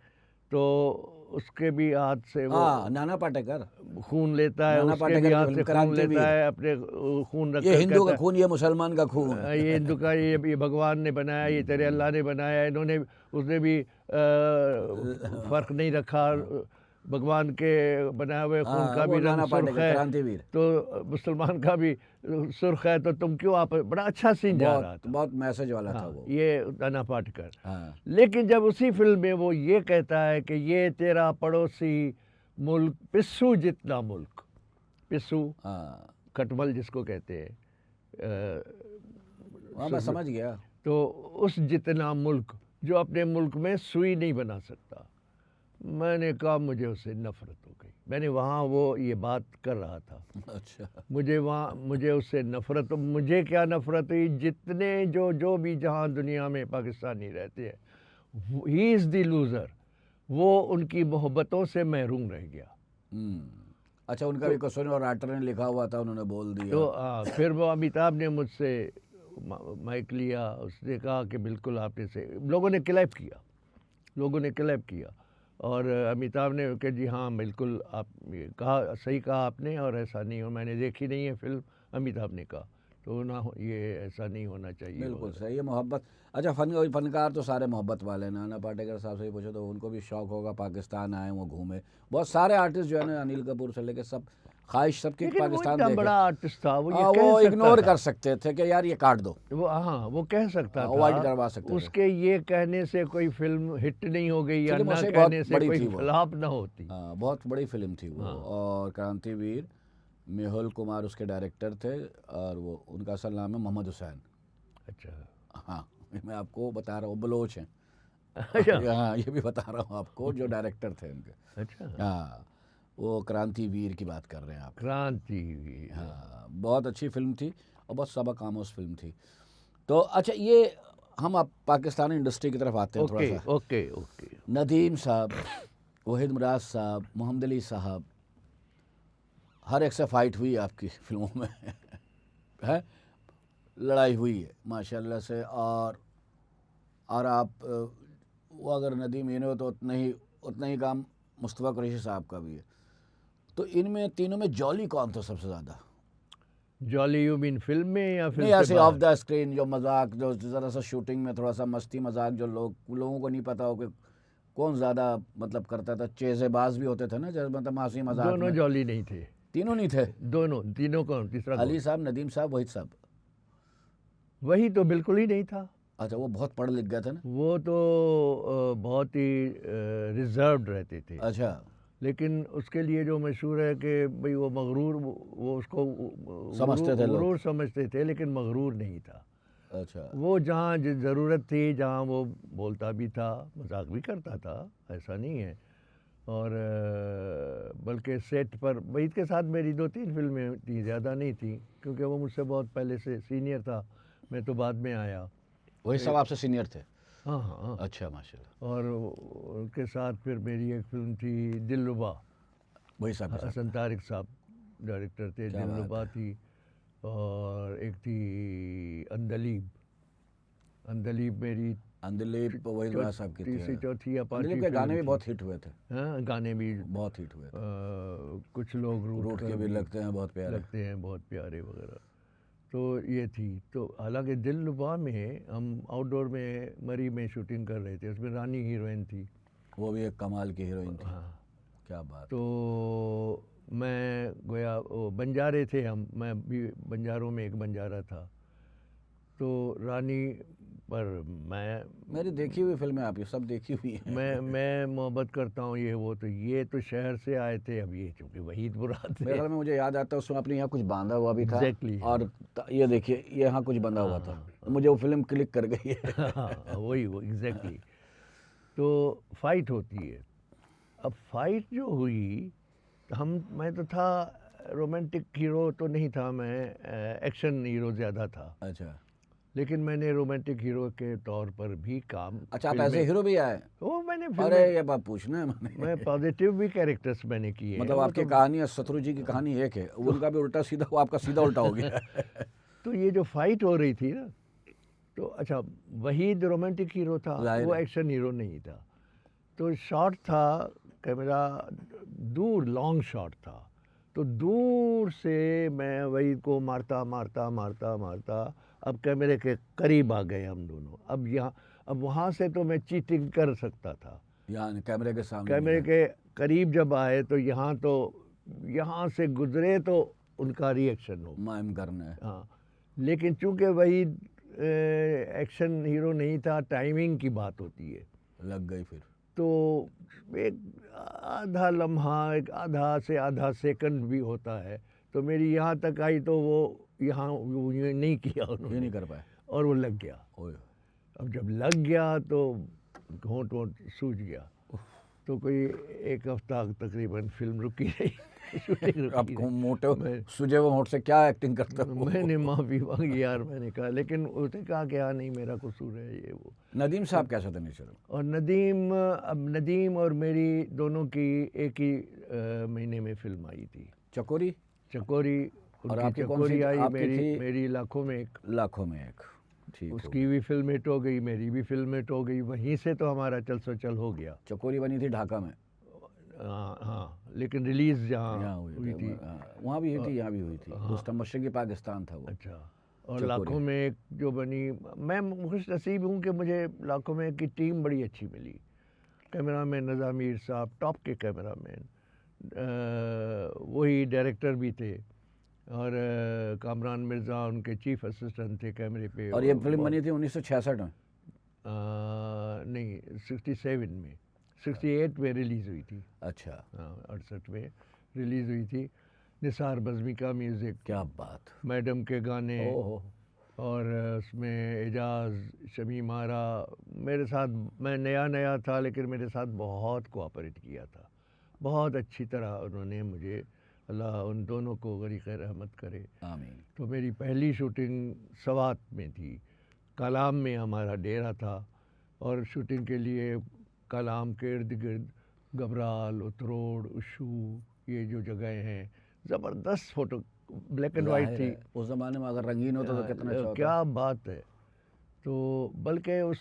تو اس کے بھی ہاتھ سے وہ نانا پاٹیکر خون لیتا ہے، اس کے بھی ہاتھ سے خون لیتا ہے، اپنے خون رکھ، یہ ہندو کا خون، یہ مسلمان کا خون، یہ ہندو کا، یہ بھگوان نے بنایا، یہ تیرے اللہ نے بنایا، اس نے بھی فرق نہیں رکھا، بھگوان کے بنائے ہوئے خون کا بھی رنگ سرخ ہے کرانتی ویر تو مسلمان کا بھی سرخ ہے، تو تم کیوں آپ، بڑا اچھا سین جا رہا تھا، بہت میسج والا تھا ہاں وہ. یہ نانا پاٹیکر. ہاں لیکن جب اسی فلم میں وہ یہ کہتا ہے کہ یہ تیرا پڑوسی ملک پسو جتنا ملک، پسو ہاں کٹمل جس کو کہتے ہیں، ہاں میں سمجھ گیا. تو اس جتنا ملک جو اپنے ملک میں سوئی نہیں بنا سکتا. میں نے کہا مجھے اس سے نفرت ہو گئی. میں نے وہاں وہ یہ بات کر رہا تھا، اچھا مجھے اس سے نفرت. مجھے کیا نفرت ہوئی، جتنے جو بھی جہاں دنیا میں پاکستانی رہتے ہیں، ہی از دی لوزر، وہ ان کی محبتوں سے محروم رہ گیا. اچھا ان کا بھی قصور اور رائٹر نے لکھا ہوا تھا، انہوں نے بول دیا. تو پھر وہ امیتابھ نے مجھ سے مائک لیا، اس نے کہا کہ بالکل آپ نے سے لوگوں نے کلیپ کیا اور امیتابھ نے کہ جی ہاں بالکل آپ کہا، صحیح کہا آپ نے، اور ایسا نہیں ہو، میں نے دیکھی نہیں ہے فلم، امیتابھ نے کہا تو نہ یہ ایسا نہیں ہونا چاہیے. بالکل صحیح ہے، محبت. اچھا فنکار تو سارے محبت والے. نانا پاٹیکر صاحب سے ہی پوچھو تو ان کو بھی شوق ہوگا پاکستان آئے، وہ گھومے. بہت سارے آرٹسٹ جو ہے نا، انیل کپور سے لے کے سب خواہش سب کی لیکن وہ پاکستان اتنا دیکھے. بڑا آرٹسٹ تھا، وہ یہ وہ کہہ سکتا اگنور تھا، کر سکتے تھے کہ یار یہ کاٹ دو، وہ کہہ سکتا اوائڈ تھا. کروا سکتے تھے. اس کے یہ کہنے سے کوئی فلم ہٹ نہیں ہو گئی، یا فلم نہ اسے کہنے بہت سے بڑی کوئی تھی وہ. فلاپ نہ ہوتی. ہاں بہت بڑی فلم تھی وہ. اور کرانتی ویر، میہول کمار اس کے ڈائریکٹر تھے، اور وہ ان کا اصل نام ہے محمد حسین. اچھا ہاں میں آپ کو بتا رہا ہوں، بلوچ ہیں. اچھا ہاں یہ بھی بتا رہا ہوں آپ کو، جو ڈائریکٹر تھے ان کے. اچھا ہاں وہ کرانتی ویر کی بات کر رہے ہیں آپ. کرانتی. ہاں بہت اچھی فلم تھی اور بہت سبق آموز فلم تھی. تو اچھا یہ ہم اب پاکستانی انڈسٹری کی طرف آتے ہیں تھوڑا سا. اوکے ندیم صاحب، وحید مراد صاحب، محمد علی صاحب، ہر ایک سے فائٹ ہوئی آپ کی فلموں میں ہے، لڑائی ہوئی ہے ماشاء اللہ سے. اور آپ وہ اگر ندیم یہ ہو تو اتنا ہی کام مصطفیٰ قریشی صاحب کا بھی ہے. تو ان میں تینوں میں جولی کون تھا سب سے زیادہ؟ جولی یو مین فلم میں یا نہیں فلم ایسے آف دا اسکرین، جو مذاق، جو ذرا سا شوٹنگ میں تھوڑا سا مستی مذاق، جو لوگوں کو نہیں پتا ہو کہ کون زیادہ مطلب کرتا تھا. چیزے باز بھی ہوتے تھے نا، جیسے مطلب معاشی مذاق دونوں میں. جولی نہیں تھے، تینوں نہیں تھے؟ تینوں کون، تیسرا علی صاحب، ندیم صاحب، وحید صاحب. وہی تو بالکل ہی نہیں تھا. اچھا وہ بہت پڑھ لکھ گئے تھے نا. وہ تو بہت ہی ریزروڈ رہتے تھے. اچھا لیکن اس کے لیے جو مشہور ہے کہ بھئی وہ مغرور، وہ اس کو سمجھتے تھے لوگ. غرور سمجھتے تھے، لیکن مغرور نہیں تھا. اچھا وہ جہاں ضرورت تھی، جہاں وہ بولتا بھی تھا، مذاق بھی کرتا تھا، ایسا نہیں ہے. اور بلکہ سیٹ پر وحید کے ساتھ میری 2-3 فلمیں تھیں، زیادہ نہیں تھیں، کیونکہ وہ مجھ سے بہت پہلے سے سینئر تھا، میں تو بعد میں آیا. وہی سب آپ سے سینئر تھے؟ ہاں. اچھا ماشاء اللہ. اور ان کے ساتھ پھر میری ایک فلم تھی دلربا، وہی صاحب حسن طارق صاحب ڈائریکٹر تھے. دلربا تھی، اور ایک تھی اندلیب میری اندلیب وحید مراد صاحب کی تھی. تیسری چوتھی یا پانچویں اندلیب کے گانے بھی فلم بہت ہٹ ہوئے تھے. ہاں گانے بھی بہت ہٹ ہوئے تھے. کچھ لوگ روٹ کے بھی لگتے ہیں بہت پیارے. لگتے ہیں بہت پیارے وغیرہ. تو یہ تھی. تو حالانکہ دلربا میں ہم آؤٹ ڈور میں مری میں شوٹنگ کر رہے تھے، اس میں رانی ہیروئن تھی. وہ بھی ایک کمال کی ہیروئن تھی. ہاں کیا بات. تو میں گویا وہ بنجارے تھے ہم، میں بھی بنجاروں میں ایک بنجارہ تھا. تو رانی پر میری دیکھی ہوئی فلمیں آپ یہ سب دیکھی ہوئی ہیں. میں محبت کرتا ہوں، یہ تو شہر سے آئے تھے. اب یہ چونکہ وحید مراد میرے خیال میں مجھے یاد آتا ہے اس میں اپنے یہاں کچھ باندھا ہوا بھی تھا. Exactly. اور یہ دیکھیے یہاں کچھ بندھا ہوا تھا. مجھے وہ فلم کلک کر گئی ہے. وہی وہ ایگزیکٹلی. تو فائٹ ہوتی ہے. اب فائٹ جو ہوئی، میں تو تھا رومانٹک ہیرو تو نہیں تھا، میں ایکشن ہیرو زیادہ تھا. اچھا لیکن میں نے رومانٹک ہیرو کے طور پر بھی کام. اچھا آپ ایسے ہیرو بھی آئے؟ وہ میں نے ارے یہ بات پوچھنا ہے میں پازیٹیو بھی کیریکٹرز میں نے کیے. مطلب آپ کی کہانی ہے، سترو جی کی کہانی ایک ہے، ان کا بھی الٹا سیدھا، وہ آپ کا سیدھا الٹا ہو گیا. تو یہ جو فائٹ ہو رہی تھی نا، تو اچھا وحید رومانٹک ہیرو تھا، وہ ایکشن ہیرو نہیں تھا. تو شاٹ تھا کیمرہ دور، لانگ شاٹ تھا. تو دور سے میں وحید کو مارتا اب کیمرے کے قریب آ گئے ہم دونوں. اب وہاں سے تو میں چیٹنگ کر سکتا تھا، یہاں کیمرے کے سامنے کیمرے کے قریب جب آئے تو یہاں سے گزرے تو ان کا ری ایکشن ہو، مائم کرنا ہے. ہاں. لیکن چونکہ وہی ایکشن ہیرو نہیں تھا، ٹائمنگ کی بات ہوتی ہے، لگ گئی پھر. تو ایک آدھا لمحہ، ایک آدھا سے آدھا سیکنڈ بھی ہوتا ہے، تو میری یہاں تک آئی تو وہ یہاں یہ نہیں کیا انہوں یہ نے، نہیں کر پائے. اور وہ لگ گیا. اوئے. اب جب لگ گیا تو ہونٹ سوج گیا، تو کوئی 1 ہفتہ تقریباً فلم رکی رہی، شوٹنگ آپ رکی کو رہی. موٹے میں سجے ہوئے ہونٹ سے کیا ایکٹنگ کرتے ہو؟ میں نے معافی مانگی یار، میں نے کہا، لیکن اس نے کہا کہ ہاں نہیں میرا قصور ہے یہ وہ. ندیم صاحب کیسے تھے نیچر؟ اور ندیم اور میری دونوں کی ایک ہی مہینے میں فلم آئی تھی، چکوری. چکوری. اور ان آپ کی کی کون سی؟ چکوری آئی، آپ کی تھی میری لاکھوں میں ایک. لاکھوں میں ایک. ٹھیک. اس کی بھی فلم ہٹ ہو گئی، میری بھی فلم ہٹ ہو گئی، وہیں سے تو ہمارا چل سو چل ہو گیا. چکوری بنی تھی ڈھاکہ میں. ہاں، لیکن ریلیز یہاں جہاں ہوئی ہوئی تھی. وہاں بھی ہوئی تھی، یہاں بھی ہوئی تھی. اس ٹائم مشرقی پاکستان تھا وہ. اچھا. اور چکوری. لاکھوں میں ایک جو بنی، میں خوش نصیب ہوں کہ مجھے لاکھوں میں ایک کی ٹیم بڑی اچھی ملی. کیمرہ مین نظام میر صاحب، ٹاپ کے کیمرہ مین، وہی ڈائریکٹر بھی تھے، اور کامران مرزا ان کے چیف اسسٹنٹ تھے کیمرے پہ. اور یہ فلم بنی تھی 1966 میں؟ نہیں، 67 میں، 68 میں ریلیز ہوئی تھی. اچھا. ہاں، 68 میں ریلیز ہوئی تھی. نثار بزمی کا میوزک، کیا بات. میڈم کے گانے، اوہ. اور اس میں اعجاز، شمیم آرا میرے ساتھ. میں نیا تھا لیکن میرے ساتھ بہت کوآپریٹ کیا تھا، بہت اچھی طرح انہوں نے مجھے، اللہ ان دونوں کو غریق رحمت کرے. آمین. تو میری پہلی شوٹنگ سوات میں تھی، کالام میں ہمارا ڈیرا تھا، اور شوٹنگ کے لیے کالام کے ارد گرد گبرال، اتروڑ، اشو، یہ جو جگہیں ہیں، زبردست فوٹو، بلیک اینڈ وائٹ تھی. اس زمانے میں اگر رنگین ہوتا تو کتنا اچھا ہوتا. کیا بات ہے. تو بلکہ اس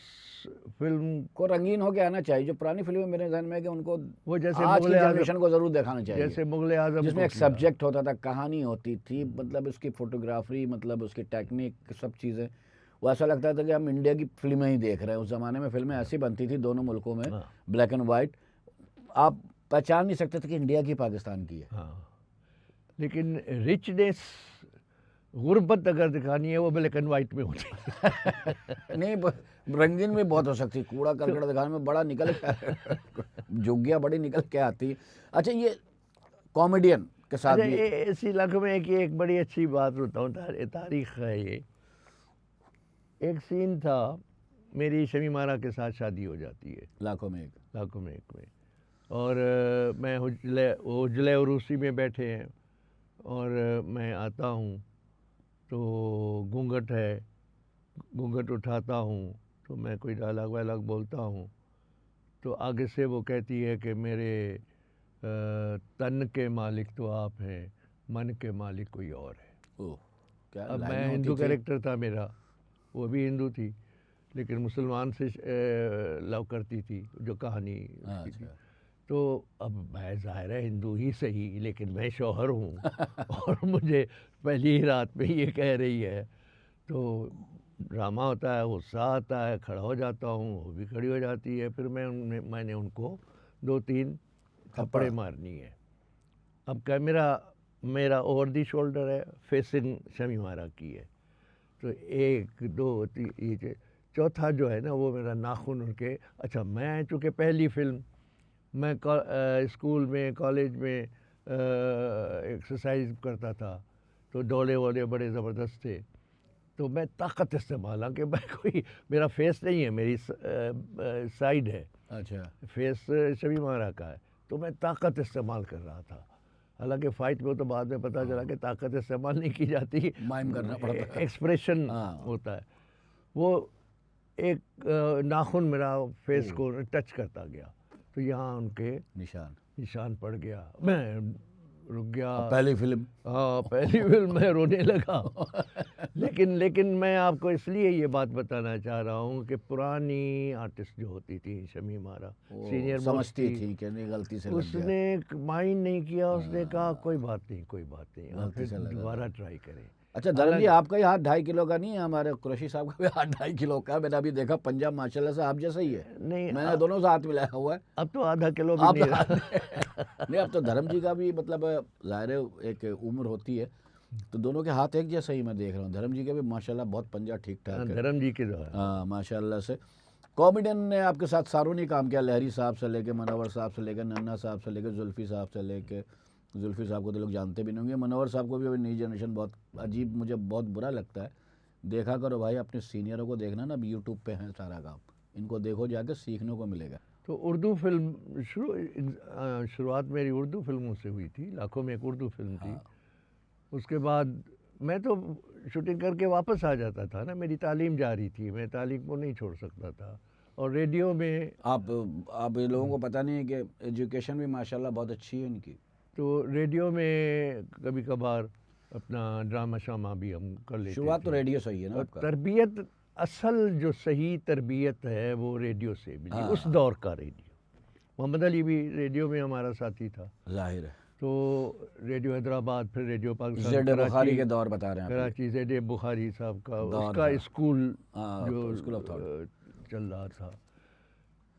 فلم کو رنگین ہو کے آنا چاہیے. جو پرانی فلمیں میرے ذہن میں ہے کہ ان کو وہ جیسے آج کی مغل جنریشن کو ضرور دکھانا چاہیے، جیسے مغل اعظم جس میں ایک کو کیا. سبجیکٹ ہوتا تھا، کہانی ہوتی تھی، مطلب اس کی فوٹوگرافی، مطلب اس کی ٹیکنیک، سب چیزیں. وہ ایسا لگتا تھا کہ ہم انڈیا کی فلمیں ہی دیکھ رہے ہیں. اس زمانے میں فلمیں ایسی بنتی تھی دونوں ملکوں میں، بلیک اینڈ وائٹ. آپ پہچان نہیں سکتے تھے کہ انڈیا کی پاکستان کی ہے. ہاں، لیکن رچنیس، غربت اگر دکھانی ہے وہ بلیک اینڈ وائٹ میں ہوتی ہے. نہیں، رنگین بھی بہت ہو سکتی. کوڑا کرکٹ دکھانے میں بڑا نکل جوگیاں بڑی نکل کے آتی. اچھا، یہ کامیڈین کے ساتھ بھی اسی علاقے میں ایک بڑی اچھی بات بتاؤں، تاریخ ہے یہ. ایک سین تھا، میری شمیم آرا کے ساتھ شادی ہو جاتی ہے لاکھوں میں ایک. لاکھوں میں ایک میں، اور میں حجلے عروسی میں بیٹھے ہیں، اور میں آتا ہوں تو گھونگھٹ ہے، گھونگھٹ اٹھاتا ہوں تو میں کوئی ڈائلاگ وائلاگ بولتا ہوں، تو آگے سے وہ کہتی ہے کہ میرے تن کے مالک تو آپ ہیں، من کے مالک کوئی اور ہے. اوہ، کیا اب میں لائنیں ہوتی ہندو تھی. کریکٹر تھا میرا، وہ بھی ہندو تھی لیکن مسلمان سے لو کرتی تھی، جو کہانی اس کی تھی. تو اب میں ظاہر ہے ہندو ہی صحیح، لیکن میں شوہر ہوں اور مجھے پہلی ہی رات میں یہ کہہ رہی ہے، تو ڈرامہ ہوتا ہے، غصہ آتا ہے، کھڑا ہو جاتا ہوں، وہ بھی کھڑی ہو جاتی ہے. پھر میں نے ان کو 2-3 تھپڑے مارنی ہے. اب کیمرہ میرا اوور دی شولڈر ہے، فیسنگ شمیم آرا کی ہے، تو 1 2 3 چوتھا جو ہے نا وہ میرا ناخن ان کے. اچھا، میں چونکہ پہلی فلم، میں اسکول میں، کالج میں ایکسرسائز کرتا تھا، تو ڈولے وولے بڑے زبردست تھے، تو میں طاقت استعمال کہ میں کوئی، میرا فیس نہیں ہے، میری سائیڈ ہے. اچھا. فیس شمیم آرا کا ہے، تو میں طاقت استعمال کر رہا تھا. حالانکہ فائٹ میں تو بعد میں پتہ چلا کہ طاقت استعمال نہیں کی جاتی، مائم کرنا پڑتا ہے، ایکسپریشن ہوتا ہے. وہ ایک ناخن میرا فیس کو ٹچ کرتا گیا، تو یہاں ان کے نشان پڑ گیا. میں رک گیا. پہلی فلم. ہاں، پہلی فلم میں رونے لگا. لیکن میں آپ کو اس لیے یہ بات بتانا چاہ رہا ہوں کہ پرانی آرٹسٹ جو ہوتی تھی شمیم آرا، سینئر سمجھتی تھی کہ نہیں، غلطی سے لگ اس گیا. نے مائنڈ نہیں کیا. اس نے کہا کوئی بات نہیں، کوئی بات نہیں، آپ دوبارہ ٹرائی کریں. اچھا دھرم جی آپ کا ہی ہاتھ 2.5 کلو کا نہیں ہے, ہمارے قریشی صاحب کا بھی ہاتھ 2.5 کلو کا ہے. میں نے ابھی دیکھا پنجہ ماشاءاللہ سے آپ جیسا ہی ہے, نہیں میں نے دونوں سے ہاتھ ملایا ہوا ہے. اب تو آدھا کلو بھی آپ نہیں ہاتھ رہا. نہیں, اب تو دھرم جی کا بھی مطلب ظاہر ہے ایک عمر ہوتی ہے تو دونوں کے ہاتھ ایک جیسا ہی میں دیکھ رہا ہوں. دھرم جی کا بھی ماشاءاللہ بہت پنجہ ٹھیک ٹھاک ہے. دھرم جی کے جو ہے ہاں ماشاءاللہ سے. کامیڈین نے آپ کے ساتھ ساروں نے کام کیا, لہری صاحب سے لے کے منور صاحب سے لے کے ننا صاحب سے لے کے زلفی صاحب سے لے کے, زلفی صاحب کو تو لوگ جانتے بھی نہیں ہوں گے, منور صاحب کو بھی ابھی نئی جنریشن بہت عجیب, مجھے بہت برا لگتا ہے. دیکھا کرو بھائی اپنے سینئروں کو دیکھنا نا, اب یوٹیوب پہ ہیں سارا کام, ان کو دیکھو جا کے سیکھنے کو ملے گا. تو اردو فلم شروعات میری اردو فلموں سے ہوئی تھی, لاکھوں میں ایک اردو فلم تھی. اس کے بعد میں تو شوٹنگ کر کے واپس آ جاتا تھا نا, میری تعلیم جاری تھی, میں تعلیم کو نہیں چھوڑ سکتا تھا. اور ریڈیو میں آپ لوگوں کو پتہ نہیں ہے کہ ایجوکیشن بھی ماشاءاللہ بہت اچھی ہے ان کی. تو ریڈیو میں کبھی کبھار اپنا ڈرامہ شامہ بھی ہم کر لیتے شروعات تھے. تو ریڈیو سے ہی ہے نا اور آپ کا. تربیت, اصل جو صحیح تربیت ہے وہ ریڈیو سے ملی, ہاں. اس دور کا ریڈیو. محمد علی بھی ریڈیو میں ہمارا ساتھی تھا. ظاہر ہے. تو ریڈیو حیدرآباد, پھر ریڈیو پاکستان, زیڈ بخاری کے دور بتا رہے ہیں آپ. کراچی زیڈ بخاری صاحب کا دور اس کا تھا. اسکول جو اسکول آف تھاٹ چل رہا تھا.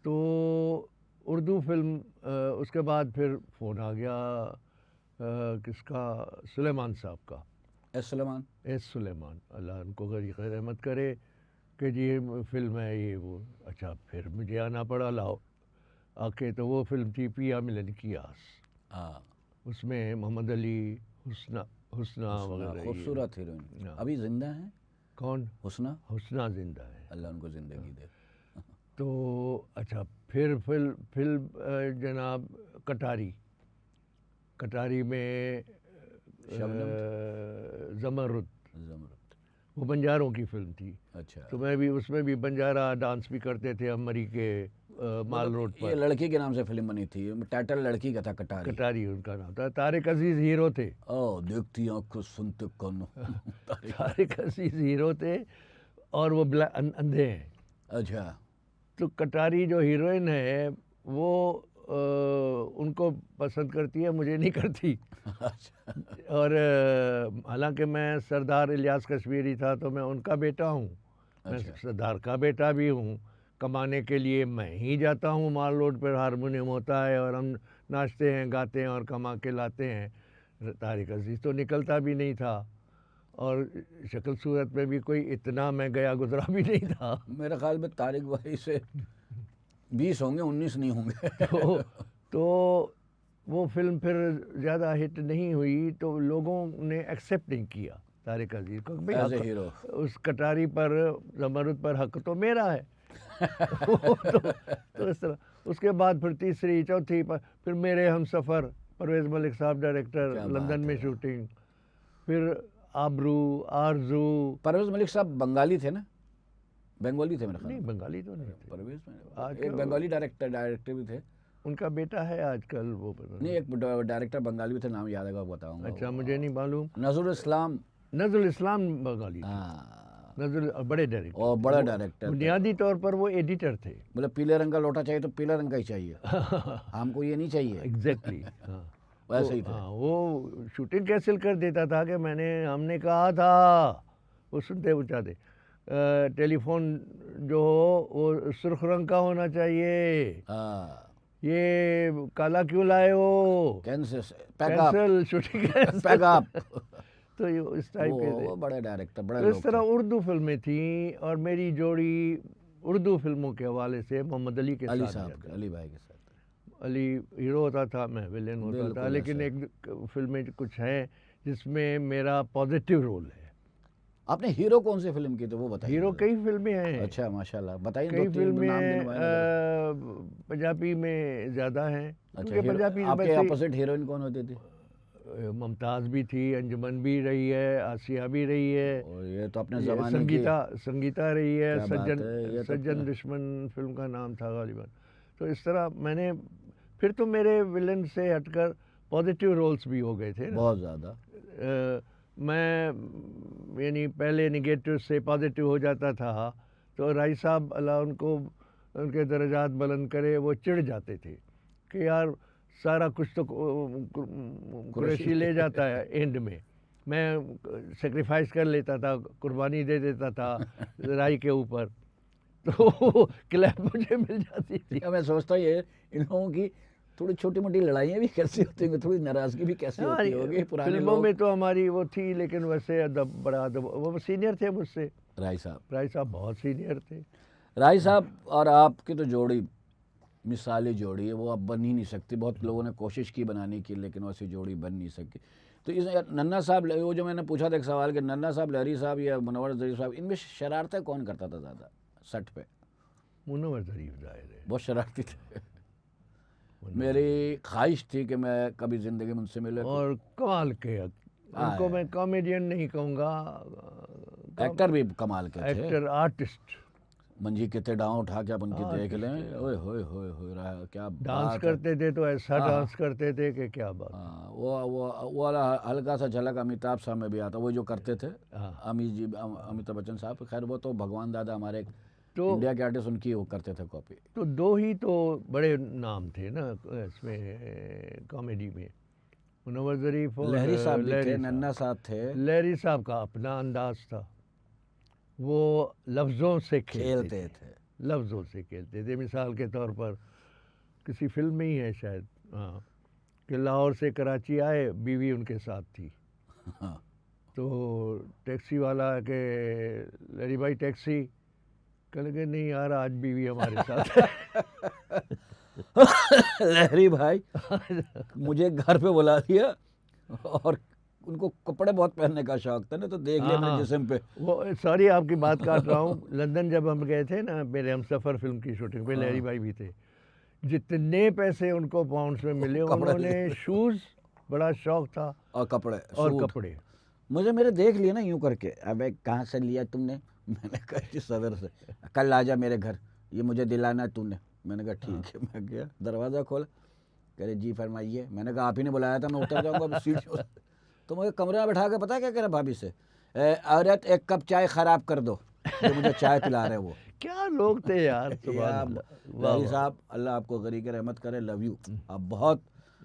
تو اردو فلم, اس کے بعد پھر فون آ گیا کس کا, سلیمان صاحب کا, ایس سلیمان. ایس سلیمان, اللہ ان کو غریق رحمت کرے, کہ جی فلم ہے یہ وہ. اچھا پھر مجھے آنا پڑا لاؤ آ کے. تو وہ فلم تھی پیا ملن کی آس. اس میں محمد علی, حسنہ وغیرہ. خوبصورت ہیروئن, ابھی زندہ ہیں. کون؟ حسنہ. حسنہ زندہ ہے, اللہ ان کو زندگی دے. تو اچھا پھر فلم جناب کٹاری, کٹاری میں زمرد, وہ بنجاروں کی فلم تھی. اچھا. تو میں بھی اس میں بھی بنجارہ ڈانس بھی کرتے تھے ہم مری کے مال روڈ پر. یہ لڑکی کے نام سے فلم بنی تھی, ٹائٹل لڑکی کا تھا کٹاری. کٹاری ان کا نام تھا. طارق عزیز ہیرو تھے. دیکھتی آنکھوں سنتے کانوں. طارق عزیز ہیرو تھے اور وہ اندھے ہیں. اچھا. تو کٹاری جو ہیروئن ہے وہ ان کو پسند کرتی ہے, مجھے نہیں کرتی. اور حالانکہ میں سردار الیاس کشمیری تھا تو میں ان کا بیٹا ہوں, میں سردار کا بیٹا بھی ہوں. کمانے کے لیے میں ہی جاتا ہوں, مال روڈ پر ہارمونیم ہوتا ہے اور ہم ناچتے ہیں, گاتے ہیں اور کما کے لاتے ہیں. طارق عزیز تو نکلتا بھی نہیں تھا, اور شکل صورت میں بھی کوئی اتنا میں گیا گزرا بھی نہیں تھا. میرے خیال میں طارق بھائی سے 20 ہوں گے, 19 نہیں ہوں گے. تو وہ فلم پھر زیادہ ہٹ نہیں ہوئی, تو لوگوں نے ایکسیپٹ نہیں کیا طارق عزیز کو. As a hero. اس کٹاری پر, زمرد پر حق تو میرا ہے. تو اس طرح اس کے بعد پھر تیسری چوتھی پھر میرے ہم سفر, پرویز ملک صاحب ڈائریکٹر, لندن میں شوٹنگ. پھر آبرو, آرزو. پرویز ملک صاحب بنگالی تھے نا, بنگالی تھے میرے خیال. نہیں بنگالی تو نہیں تھے. پرویز میں ایک بنگالی ڈائریکٹر بھی تھے. ان کا بیٹا ہے آج کل وہ, نہیں ایک ڈائریکٹر بنگالی بھی تھے, نام یاد ہے گا بتاؤں گا. اچھا مجھے نہیں معلوم. نظر اسلام. نظر الاسلام بنگالی تھے. نظر, بڑے ڈائریکٹر. اور بڑا ڈائریکٹر. بنیادی طور پر وہ ایڈیٹر تھے. بولے پیلے رنگ کا لوٹا چاہیے تو پیلا رنگ کا ہی چاہیے, ہم کو یہ نہیں چاہیے. ایگزیکٹلی. ویسے ہی تھے. وہ شوٹنگ کینسل کر دیتا تھا کہ ہم نے کہا تھا, وہ سنتے بچاتے, ٹیلی فون جو ہو وہ سرخ رنگ کا ہونا چاہیے, یہ کالا کیوں لائے ہو, کینسل شوٹنگ کینسل. تو اس ٹائپ کے تھے. بڑے ڈائریکٹر, بڑے اس طرح اردو فلمیں تھیں, اور میری جوڑی اردو فلموں کے حوالے سے محمد علی کے ساتھ. علی بھائی کے ساتھ. علی ہیرو ہوتا تھا, میں ویلن ہوتا تھا. لیکن ایک فلمیں کچھ ہیں جس میں میرا پازیٹیو رول ہے. آپ نے ہیرو کون سی فلم کی تو وہ بتائیے. ہیرو کئی فلمیں ہیں. اچھا ماشاءاللہ, بتائیے. کئی فلمیں پنجابی میں زیادہ ہیں. آپ کے اپوزٹ ہیروئن کون ہوتی تھی؟ ممتاز بھی تھی, انجمن بھی رہی ہے, آسیہ بھی رہی ہے, اور یہ تو اپنے زمانے کی سنگیتا رہی ہے, سجن دشمن فلم کا نام تھا غالباً. تو اس طرح میں نے پھر تو میرے ولن سے ہٹ کر پازیٹیو رولز بھی ہو گئے تھے بہت زیادہ. میں یعنی پہلے نگیٹو سے پازیٹیو ہو جاتا تھا, تو رائی صاحب اللہ ان کو ان کے درجات بلند کرے, وہ چڑ جاتے تھے کہ یار سارا کچھ تو قریشی لے جاتا ہے اینڈ میں, میں سیکریفائس کر لیتا تھا, قربانی دے دیتا تھا رائی کے اوپر, تو کلیپ مجھے مل جاتی تھی. میں سوچتا ہوں یہ ان لوگوں کی تھوڑی چھوٹی موٹی لڑائیاں بھی کیسی ہوتی ہیں, تھوڑی ناراضگی بھی کیسی ہوتی ہوگی. پرانے فلموں لوگ, میں تو ہماری وہ تھی, لیکن ویسے ادب, بڑا ادب, وہ سینئر تھے مجھ سے, رائی صاحب, رائی صاحب بہت سینئر تھے. رائی صاحب اور آپ کی تو جوڑی مثالی جوڑی ہے, وہ اب بن ہی نہیں سکتی. بہت لوگوں نے کوشش کی بنانے کی, لیکن ویسی جوڑی بن نہیں سکی. تو اس ننا صاحب, وہ جو میں نے پوچھا تھا ایک سوال کہ ننا صاحب لہری صاحب یا منور ظریف صاحب, ان میں شرارتیں کون کرتا تھا زیادہ سٹ پہ؟ منور ظریف ظاہر ہے بہت شرارتی تھے. میری خواہش تھی کہ میں کبھی زندگی میں ان سے ملے. اور کمال کے, ان کو میں کامیڈین نہیں کہوں گا, ایکٹر بھی کمال کے تھے, ایکٹر, آرٹسٹ. منجی کتے ڈاؤں اٹھا کے آپ ان کی دیکھ لیں, اوئے ہوئے ہوئے ہوئے رہا, کیا ڈانس کرتے تھے تو ایسا ڈانس کرتے تھے کہ کیا بات. وہ والا ہلکا سا جھلک امیتابھ صاحب میں بھی آتا, وہ جو کرتے تھے امیتابھ بچن صاحب. خیر وہ تو بھگوان دادا ہمارے انڈیا کے آرٹسٹ, ان کی وہ کرتے تھے کاپی. تو دو ہی تو بڑے نام تھے نا اس میں کامیڈی میں, منور ظریف اور لہری صاحب بھی تھے, لہری ننا صاحب تھے. لہری صاحب کا اپنا انداز تھا, وہ لفظوں سے کھیلتے تھے, لفظوں سے کھیلتے تھے. مثال کے طور پر کسی فلم میں ہی ہے شاید, ہاں, کہ لاہور سے کراچی آئے, بیوی ان کے ساتھ تھی, تو ٹیکسی والا کہ لہری بھائی ٹیکسی, کہ لگے نہیں یار آج بیوی ہمارے ساتھ. لہری بھائی مجھے گھر پہ بلا دیا, اور ان کو کپڑے بہت پہننے کا شوق تھا نا, تو دیکھ لیا میرے جسم پہ. وہ سوری آپ کی بات کاٹ رہا ہوں, لندن جب ہم گئے تھے نا میرے ہم سفر فلم کی شوٹنگ پہ, لہری بھائی بھی تھے. جتنے پیسے ان کو پاؤنڈس میں ملے, انہوں نے شوز, بڑا شوق تھا, اور کپڑے, اور کپڑے. مجھے میرے دیکھ لیا نا یوں کر کے, ابے کہاں سے لیا تم نے؟ میں نے کہا جی صدر سے, کل آ جا میرے گھر, یہ مجھے دلانا ہے تو نے. میں نے کہا ٹھیک ہے. میں گیا, دروازہ کھولا, کہہ رہے جی فرمائیے. میں نے کہا آپ ہی نے بلایا تھا, میں اتر جاؤں گا سیٹ. تو مجھے کمرے میں بٹھا کے پتا کیا کہہ رہا بھابھی سے, عورت ایک کپ چائے خراب کر دو, جو مجھے چائے پلا رہے. وہ کیا لوگ تھے یار, سبحان اللہ. لہری صاحب اللہ آپ کو غریق رحمت کرے, لو یو. آپ بہت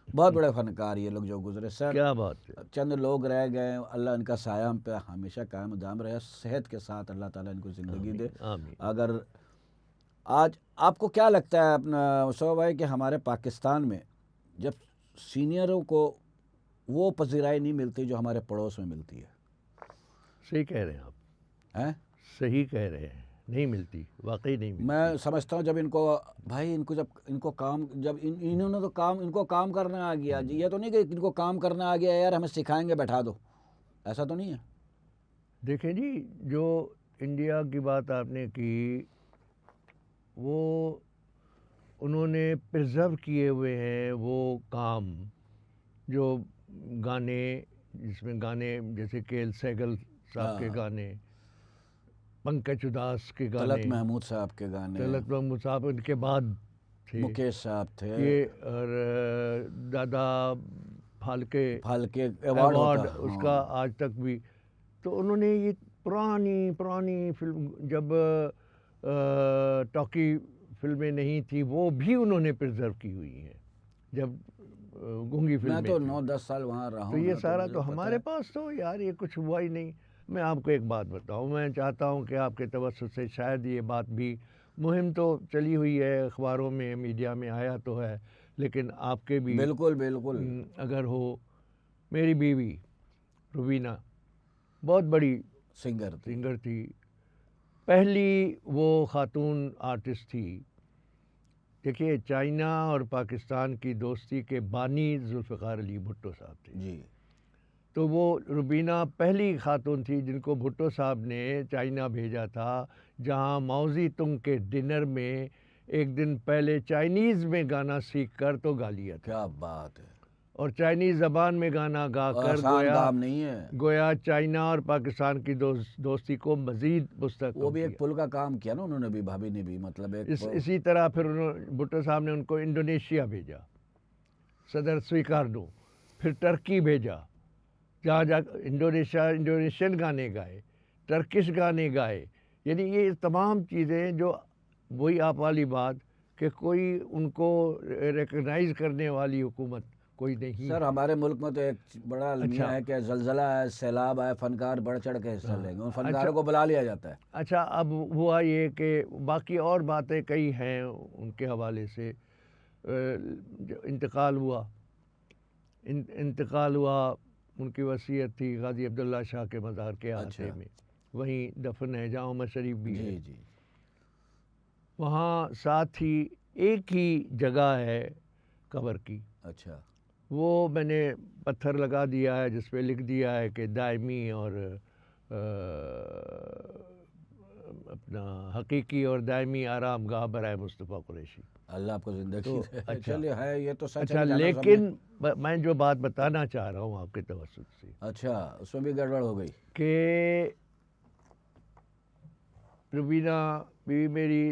بہت بڑے فنکار یہ لوگ جو گزرے. سر کیا بات ہے, چند لوگ رہ گئے, اللہ ان کا سایہ ہم پہ ہمیشہ قائم دام رہے, صحت کے ساتھ اللہ تعالیٰ ان کو زندگی دے. اگر آج آپ کو کیا لگتا ہے اپنا مصطفیٰ بھائی کہ ہمارے پاکستان میں جب سینئروں کو وہ پذیرائی نہیں ملتی جو ہمارے پڑوس میں ملتی ہے؟ صحیح کہہ رہے ہیں آپ, صحیح کہہ رہے ہیں, نہیں ملتی, واقعی نہیں ملتی. میں سمجھتا ہوں جب ان کو بھائی, ان کو جب ان کو کام, جب انہوں نے تو کام, ان کو کام کرنا آ گیا جی, یہ تو نہیں کہ ان کو کام کرنا آ گیا یار ہمیں سکھائیں گے بیٹھا دو, ایسا تو نہیں ہے. دیکھیں جی, جو انڈیا کی بات آپ نے کی, وہ انہوں نے پرزرو کیے ہوئے ہیں وہ کام, جو گانے, جس میں گانے جیسے کے ایل سہگل صاحب کے گانے, پنکج اداس کے گانے, طلعت محمود صاحب کے گانے, طلعت محمود صاحب ان کے بعد تھے, مکیش صاحب تھے, یہ اور دادا پھالکے ایوارڈ اس کا آج تک بھی. تو انہوں نے یہ پرانی فلم, جب ٹاکی فلمیں نہیں تھی, وہ بھی انہوں نے پرزرو کی ہوئی ہیں, جب گونگی فلمیں. میں تو 9-10 سال وہاں رہا ہوں. تو یہ سارا تو ہمارے پاس تو یار یہ کچھ ہوا ہی نہیں. میں آپ کو ایک بات بتاؤں, میں چاہتا ہوں کہ آپ کے توسط سے شاید یہ بات بھی, مہم تو چلی ہوئی ہے, اخباروں میں, میڈیا میں آیا تو ہے, لیکن آپ کے بھی بالکل اگر ہو. میری بیوی روبینہ بہت بڑی سنگر تھی, پہلی وہ خاتون آرٹسٹ تھی. دیکھیے, چائنا اور پاکستان کی دوستی کے بانی ذوالفقار علی بھٹو صاحب تھے جی, تو وہ روبینہ پہلی خاتون تھی جن کو بھٹو صاحب نے چائنا بھیجا تھا, جہاں ماؤزی تنگ کے ڈنر میں ایک دن پہلے چائنیز میں گانا سیکھ کر تو گا لیا تھا. کیا بات ہے, اور چائنیز زبان میں گانا گا کر گویا چائنا اور پاکستان کی دوستی کو مزید مستحکم. وہ بھی ایک پل کا کام کیا نا انہوں نے بھی, بھابھی نے بھی, مطلب اسی طرح پھر بھٹو صاحب نے ان کو انڈونیشیا بھیجا, صدر سویکارنو, پھر ٹرکی بھیجا, جہاں جا انڈونیشین گانے گائے, ٹرکش گانے گائے. یعنی یہ تمام چیزیں جو, وہی آپ والی بات کہ کوئی ان کو ریکگنائز کرنے والی حکومت کوئی نہیں سر ہمارے ملک میں تو ایک بڑا المیہ ہے کہ زلزلہ ہے، سیلاب ہے، فنکار بڑھ چڑھ کے حصہ لیں گے، ان فنکاروں کو بلا لیا جاتا ہے۔ اچھا اب ہوا یہ کہ باقی اور باتیں کئی ہیں ان کے حوالے سے، جو انتقال ہوا ان کی وصیت تھی غازی عبداللہ شاہ کے مزار کے احاطے میں، وہیں دفن ہے، جہاں عمر شریف بھی ہے، جی وہاں ساتھ ہی ایک ہی جگہ ہے قبر کی، اچھا وہ میں نے پتھر لگا دیا ہے جس پہ لکھ دیا ہے کہ دائمی اور اپنا حقیقی اور دائمی آرام گاہ برائے مصطفیٰ قریشی۔ اللہ آپ کو زندگی تو دے۔ اچھا چلیے ہے یہ تو سچ اچھا ہے، جانا لیکن میں جو بات بتانا چاہ رہا ہوں آپ کے توسط سے اچھا اس میں بھی گڑبڑ ہو گئی۔ کہ روبینہ بیوی میری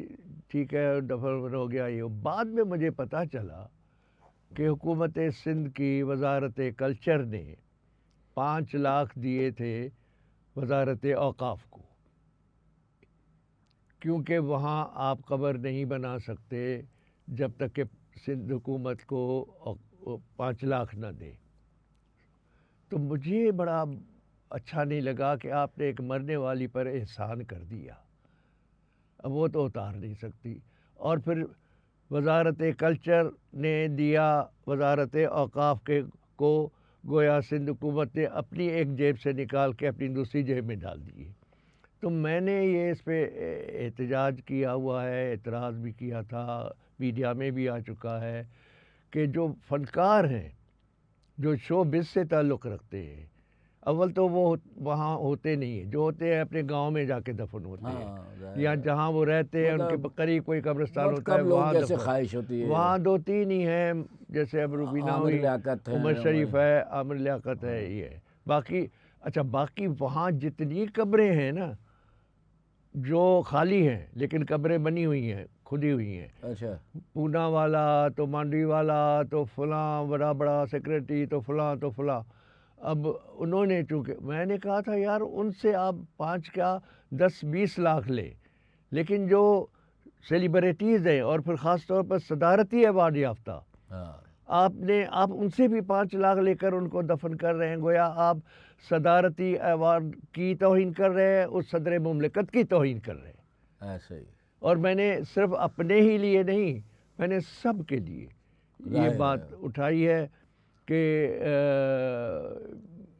ٹھیک ہے دفن ہو گیا، یہ بعد میں مجھے پتہ چلا کہ حکومت سندھ کی وزارت کلچر نے 5 لاکھ دیے تھے وزارت اوقاف کو، کیونکہ وہاں آپ قبر نہیں بنا سکتے جب تک کہ سندھ حکومت کو 5 لاکھ نہ دے۔ تو مجھے بڑا اچھا نہیں لگا کہ آپ نے ایک مرنے والی پر احسان کر دیا، اب وہ تو اتار نہیں سکتی۔ اور پھر وزارت کلچر نے دیا وزارت اوقاف کو، گویا سندھ حکومت نے اپنی ایک جیب سے نکال کے اپنی دوسری جیب میں ڈال دیے۔ تو میں نے یہ اس پہ احتجاج کیا ہوا ہے، اعتراض بھی کیا تھا، میڈیا میں بھی آ چکا ہے کہ جو فنکار ہیں جو شو بز سے تعلق رکھتے ہیں، اول تو وہ وہاں ہوتے نہیں ہیں، جو ہوتے ہیں اپنے گاؤں میں جا کے دفن ہوتے ہیں، یا جہاں وہ رہتے ہیں ان کے قریب کوئی قبرستان ہوتا ہے وہاں جیسے دفن۔ خواہش ہوتی ہے، وہاں 2-3 ہی ہیں، جیسے اب روبینہ عامر ہوئی، لیاقت ہے، عمر شریف ہے، عامر لیاقت ہے، یہ ہے۔ باقی وہاں جتنی قبریں ہیں نا جو خالی ہیں لیکن قبریں بنی ہوئی ہیں، کھدی ہوئی ہیں، اچھا پونا والا تو مانڈوی والا تو فلاں بڑا بڑا سیکریٹری تو فلاں تو فلاں۔ اب انہوں نے چونکہ میں نے کہا تھا یار ان سے آپ 5 کیا 10-20 لاکھ لیں، لیکن جو سیلیبریٹیز ہیں اور پھر خاص طور پر صدارتی ایوارڈ یافتہ، آپ ان سے بھی 5 لاکھ لے کر ان کو دفن کر رہے ہیں، گویا آپ صدارتی ایوارڈ کی توہین کر رہے ہیں، اس صدر مملکت کی توہین کر رہے ہیں۔ ایسے ہی اور میں نے صرف اپنے ہی لیے نہیں، میں نے سب کے لیے یہ بات اٹھائی ہے کہ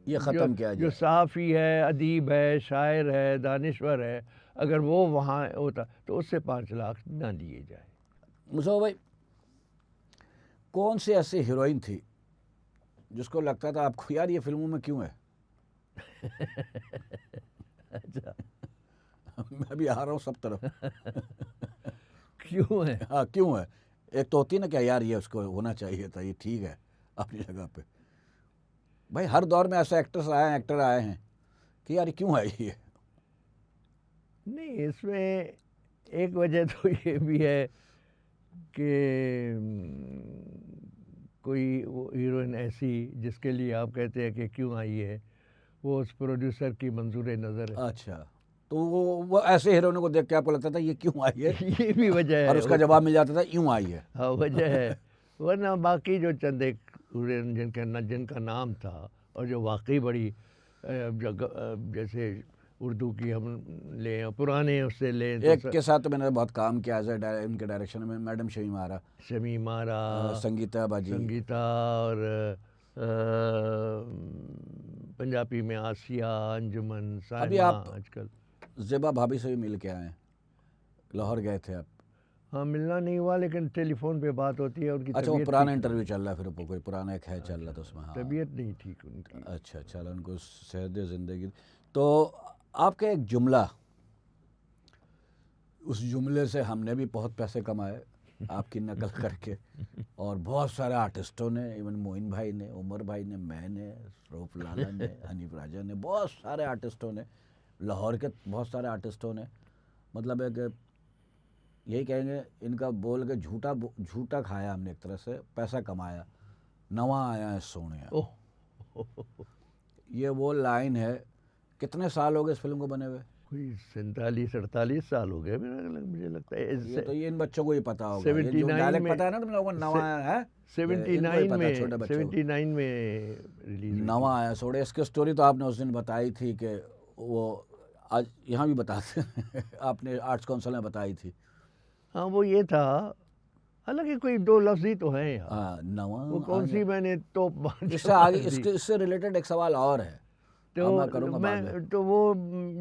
یہ ختم کیا جو صحافی ہے، ادیب ہے، شاعر ہے، دانشور ہے، اگر وہ وہاں ہوتا تو اس سے 5 لاکھ نہ لیے جائے۔ مصطفیٰ بھائی کون سی ایسی ہیروئن تھی جس کو لگتا تھا آپ کو یار یہ فلموں میں کیوں ہے؟ اچھا میں بھی آ رہا ہوں سب طرف۔ کیوں ہے؟ ہاں کیوں ہے؟ ایک تو ہوتی ہے نا کہ یار یہ اس کو ہونا چاہیے تھا، یہ ٹھیک ہے اپنی جگہ پہ۔ بھائی ہر دور میں ایسے ایکٹر آئے ہیں کہ یار کیوں ہے یہ؟ نہیں، اس میں ایک وجہ تو یہ بھی ہے کہ کوئی وہ ہیروئن ایسی جس کے لیے آپ کہتے ہیں کہ کیوں آئی ہے، وہ اس پروڈیوسر کی منظور نظر ہے۔ اچھا تو وہ ایسے ہیروئنوں کو دیکھ کے آپ کو لگتا تھا یہ کیوں آئی ہے؟ یہ بھی وجہ ہے، اور اس کا جواب مل جاتا تھا یوں آئی ہے۔ ہاں وجہ ہے، ورنہ باقی جو چند ایک جن کا نام تھا اور جو واقعی بڑی جیسے اردو کی ہم لیں پرانے اس سے لیں، ایک کے ساتھ میں نے بہت کام کیا ہے ان کے ڈائریکشن میں، میڈم شمیم آرا، سنگیتا اور پنجابی میں آسیہ، انجمن، ابھی سائمہ آپ آج کل۔ زیبا بھابھی سے بھی مل کے آئے ہیں، لاہور گئے تھے آپ؟ ہاں ملنا نہیں ہوا لیکن ٹیلی فون پہ بات ہوتی ہے، ان کی اچھا وہ طبیعت پرانا انٹرویو چل رہا ہے، پھر کوئی پرانا ایک ہے چل رہا تھا اس میں، ہاں طبیعت نہیں ٹھیک ان کی۔ اچھا چلو ان کو صحت زندگی۔ تو آپ کا ایک جملہ، اس جملے سے ہم نے بھی بہت پیسے کمائے آپ کی نقل کر کے، اور بہت سارے آرٹسٹوں نے، ایون معین بھائی نے، عمر بھائی نے، میں نے، روف لالا نے، حنیف راجہ نے، بہت سارے آرٹسٹوں نے، لاہور کے بہت سارے آرٹسٹوں نے، مطلب ہے کہ یہی کہیں گے ان کا بول کے جھوٹا کھایا ہم نے، ایک طرح سے پیسہ کمایا، نواں آیا ہے سونے۔ یہ وہ لائن ہے۔ کتنے سال ہو گئے اس فلم کو بنے ہوئے؟ کوئی 47-48 سال ہو گئے مجھے لگتا ہے یہ تو ان بچوں کو ہی پتا ہوگا، یہ جو 79 ڈائلیکٹ میں پتا ہے نا تم لوگوں کو، نواں ہے 79 میں ریلیز نواں آیا سوڑے. اس کی سٹوری تو آپ نے اس دن بتائی تھی کہ وہ آج یہاں بھی بتاتے ہیں آپ نے آرٹس کونسل میں بتائی تھی. ہاں وہ یہ تھا، حالانکہ کوئی دو لفظ ہی تو ہیں یار، ہاں نواں وہ کون سی میں نے توپ اس سے آگے اس سے ریلیٹڈ ایک سوال اور ہے، میں کروں گا بعد میں. تو وہ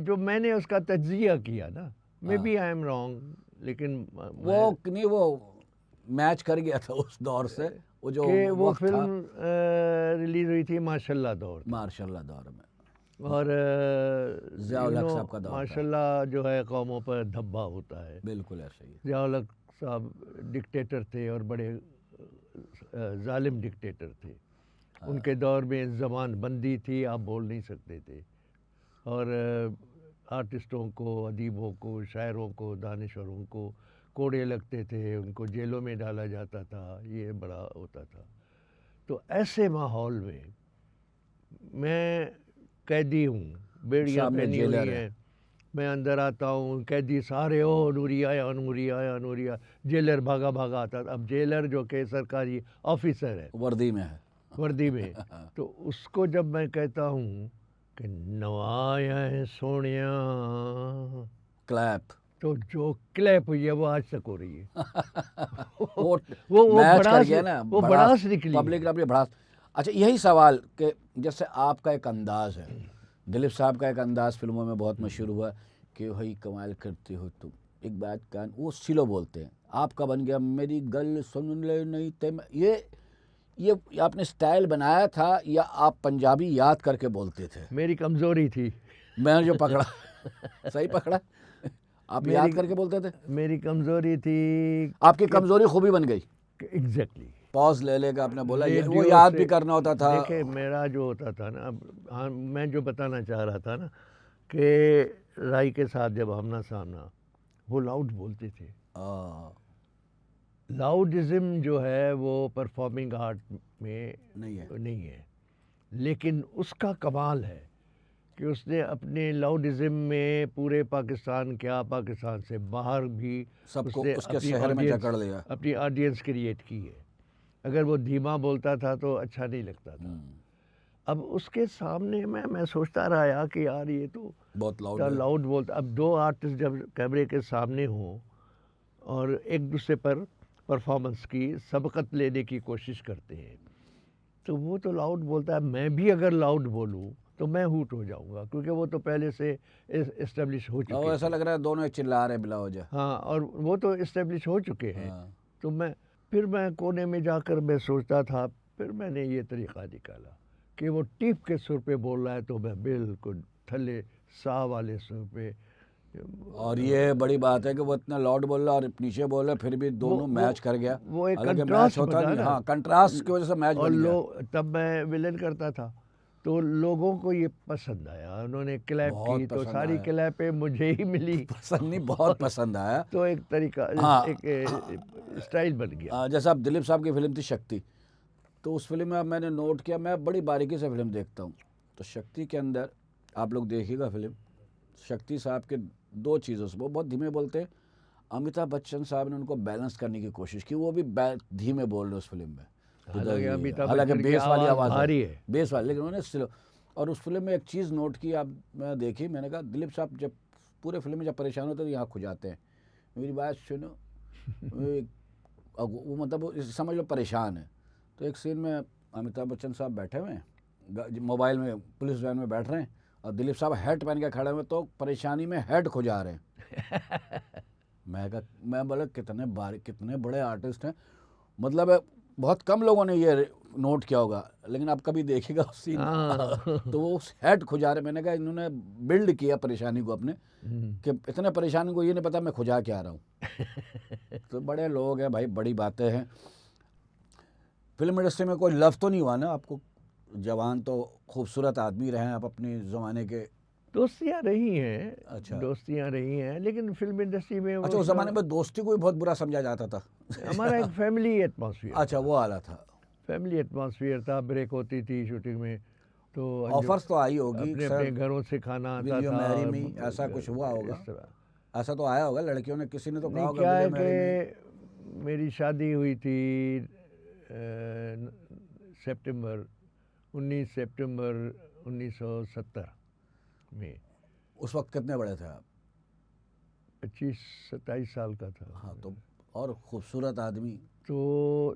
جو میں نے اس کا تجزیہ کیا نا، maybe I am wrong, لیکن وہ نہیں، وہ میچ کر گیا تھا اس دور سے، وہ جو کہ وہ وقت تھا فلم ریلیز ہوئی تھی ماشاء اللہ دور، ماشاء اللہ دور میں، اور ضیاء الحق صاحب کا دور تھا. ماشاء اللہ جو ہے قوموں پر دھبا ہوتا ہے. بالکل ایسا ہی. ضیاء الحق صاحب ڈکٹیٹر تھے اور بڑے ظالم ڈکٹیٹر تھے. ان کے دور میں زبان بندی تھی، آپ بول نہیں سکتے تھے، اور آرٹسٹوں کو، ادیبوں کو، شاعروں کو، دانشوروں کو کوڑے لگتے تھے، ان کو جیلوں میں ڈالا جاتا تھا، یہ بڑا ہوتا تھا. تو ایسے ماحول میں میں قیدی ہوں، بیڑیاں پہنی ہوئی ہیں، میں اندر آتا ہوں، قیدی سارے او نوری آیا نوری آیا نوری آیا، جیلر بھاگا بھاگا آتا تھا. اب جیلر جو کہ سرکاری آفیسر ہے، وردی میں ہے، وردی میں، تو اس کو جب میں کہتا ہوں کہ نواں آیا ہے سونیاں، کلیپ، تو جو کلیپ ہوئی ہے وہ آج تک ہو رہی ہے. وہ میچ کر گیا نا، وہ بڑاس نکلی پبلک نے اپنی بڑاس. اچھا یہی سوال کہ جیسے آپ کا ایک انداز ہے، دلیپ صاحب کا ایک انداز فلموں میں بہت مشہور ہوا کہ بھائی کمال کرتے ہو تم، ایک بات کان، وہ سلو بولتے ہیں. آپ کا بن گیا میری گل سن لے نہیں تے، یہ آپ نے سٹائل بنایا تھا یا آپ پنجابی یاد کر کے بولتے تھے؟ میری کمزوری تھی، میں نے جو پکڑا صحیح پکڑا، آپ یاد کر کے بولتے تھے. میری کمزوری تھی، آپ کی کمزوری خوبی بن گئی. ایگزیکٹلی پاز لے لے کے آپ نے بولا، وہ یاد بھی کرنا ہوتا تھا. دیکھیں میرا جو ہوتا تھا نا، اب میں جو بتانا چاہ رہا تھا نا کہ رائی کے ساتھ جب آمنا سامنا، وہ لاؤڈ بولتے تھے. لاؤڈزم جو ہے وہ پرفارمنگ آرٹ میں نہیں ہے، لیکن اس کا کمال ہے کہ اس نے اپنے لاؤڈزم میں پورے پاکستان، کیا پاکستان سے باہر بھی سب کو اس کے شہر میں جکڑ لیا، اپنی آڈینس کریٹ کی ہے. اگر وہ دھیما بولتا تھا تو اچھا نہیں لگتا تھا. اب اس کے سامنے میں سوچتا رہا کہ یار یہ تو بہت لاؤڈ بولتا. اب دو آرٹسٹ جب کیمرے کے سامنے ہوں اور ایک دوسرے پر پرفارمنس کی سبقت لینے کی کوشش کرتے ہیں، تو وہ تو لاؤڈ بولتا ہے. میں بھی اگر لاؤڈ بولوں تو میں ہوٹ ہو جاؤں گا، کیونکہ وہ تو پہلے سے اسٹیبلش ہو چکے ہیں. ایسا لگ رہا ہے دونوں چلا رہے بلا ہو جائے. ہاں، اور وہ تو اسٹیبلش ہو چکے ہیں. تو پھر میں کونے میں جا کر میں سوچتا تھا، پھر میں نے یہ طریقہ نکالا کہ وہ ٹیپ کے سر پہ بول رہا ہے تو میں بالکل تھلے سا والے سر پہ. اور یہ بڑی بات ہے کہ وہ اتنا لاؤڈ بول رہا اور نیچے بول رہا، پھر بھی دونوں میچ کر گیا. وہ ایک کنٹراسٹ ہوتا ہے نا، ہاں کنٹراسٹ کی وجہ سے میچ بن گیا. تب میں ویلن کرتا تھا تو لوگوں کو یہ پسند آیا، انہوں نے کلیپ کی تو ساری کلیپیں مجھے ہی ملی. پسند نہیں، بہت پسند آیا. تو ایک طریقہ، ایک اسٹائل بن گیا. جیسا اب دلیپ صاحب کی فلم تھی شکتی، تو اس فلم میں میں نے نوٹ کیا، میں بڑی باریکی سے فلم دیکھتا ہوں، تو شکتی کے اندر آپ لوگ دیکھیے گا فلم شکتی صاحب کے دو چیزوں سے وہ بہت دھیمے بولتے ہیں. امیتابھ بچن صاحب نے ان کو بیلنس کرنے کی کوشش کی، وہ بھی دھیمے بول رہے اس فلم میں، حالانکہ بیس والی آواز ہے، بیس والی، لیکن انہوں نے. اور اس فلم میں ایک چیز نوٹ کی، آپ میں دیکھی، میں نے کہا دلیپ صاحب جب پورے فلم میں جب پریشان ہوتے تو یہاں کھجاتے ہیں، میری بات سنو، وہ مطلب سمجھ لو پریشان ہے. تو ایک سین میں امیتابھ بچن صاحب بیٹھے ہوئے ہیں موبائل میں، پولیس وین میں بیٹھ رہے ہیں، اور دلیپ صاحب ہیٹ پہن کے کھڑے ہوئے تو پریشانی میں ہیٹ کھجا رہے ہیں. میں بولا کتنے بڑے آرٹسٹ ہیں، مطلب بہت کم لوگوں نے یہ نوٹ کیا ہوگا، لیکن آپ کبھی دیکھے گا سین تو وہ ہیٹ کھجا رہے. میں نے کہا انہوں نے بلڈ کیا پریشانی کو اپنے، کہ اتنے پریشانی کو یہ نہیں پتا میں کھجا کے آ رہا ہوں. تو بڑے لوگ ہیں بھائی، بڑی باتیں ہیں. فلم انڈسٹری میں کوئی لفظ تو نہیں ہوا نا آپ کو؟ جوان تو خوبصورت آدمی رہے ہیں آپ اپنے زمانے کے. دوستیاں رہی ہیں، دوستیاں رہی ہیں، لیکن فلم انڈسٹری میں اچھا اس زمانے میں دوستی کو بھی بہت برا سمجھا جاتا تھا. ہمارا ایک فیملی ایٹماسفیئر. اچھا وہ آلہ تھا، فیملی ایٹماسفیئر تھا. بریک ہوتی تھی شوٹنگ میں تو آفرز تو آئی ہوگی اپنے سر اپنے گھروں سے کھانا آتا ول یو تھا، میری می، ایسا کچھ ہوا ہوگا، اس طرح۔ ایسا تو آیا ہوگا لڑکیوں نے، کسی نے تو کہا نہیں، ہوگا کیا ول ہے یو میری می۔ کہ میری شادی ہوئی تھی سپٹمبر 1970 میں، اس وقت کتنے بڑے تھے آپ؟ 25-27 سال کا تھا۔ ہاں تو اور خوبصورت آدمی۔ تو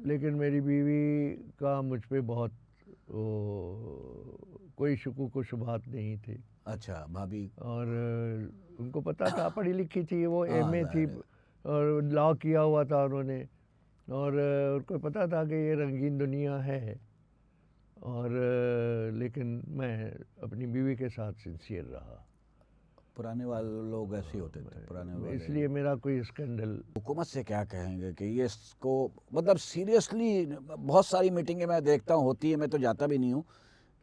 لیکن میری بیوی کا مجھ پہ بہت کوئی شکوک و شبہات نہیں تھے، اچھا بھابھی؟ اور ان کو پتہ تھا، پڑھی لکھی تھی وہ، ہاں، ایم اے تھی ظاہر ہے۔ اور لا کیا ہوا تھا انہوں نے، اور ان کو پتہ تھا کہ یہ رنگین دنیا ہے، اور لیکن میں اپنی بیوی کے ساتھ سنسیئر رہا۔ پرانے والے لوگ ایسے ہی ہوتے تھے، پرانے والے۔ اس لیے میرا کوئی اسکینڈل۔ حکومت سے کیا کہیں گے کہ یہ اس کو مطلب سیریسلی، بہت ساری میٹنگیں میں دیکھتا ہوں ہوتی ہے، میں تو جاتا بھی نہیں ہوں،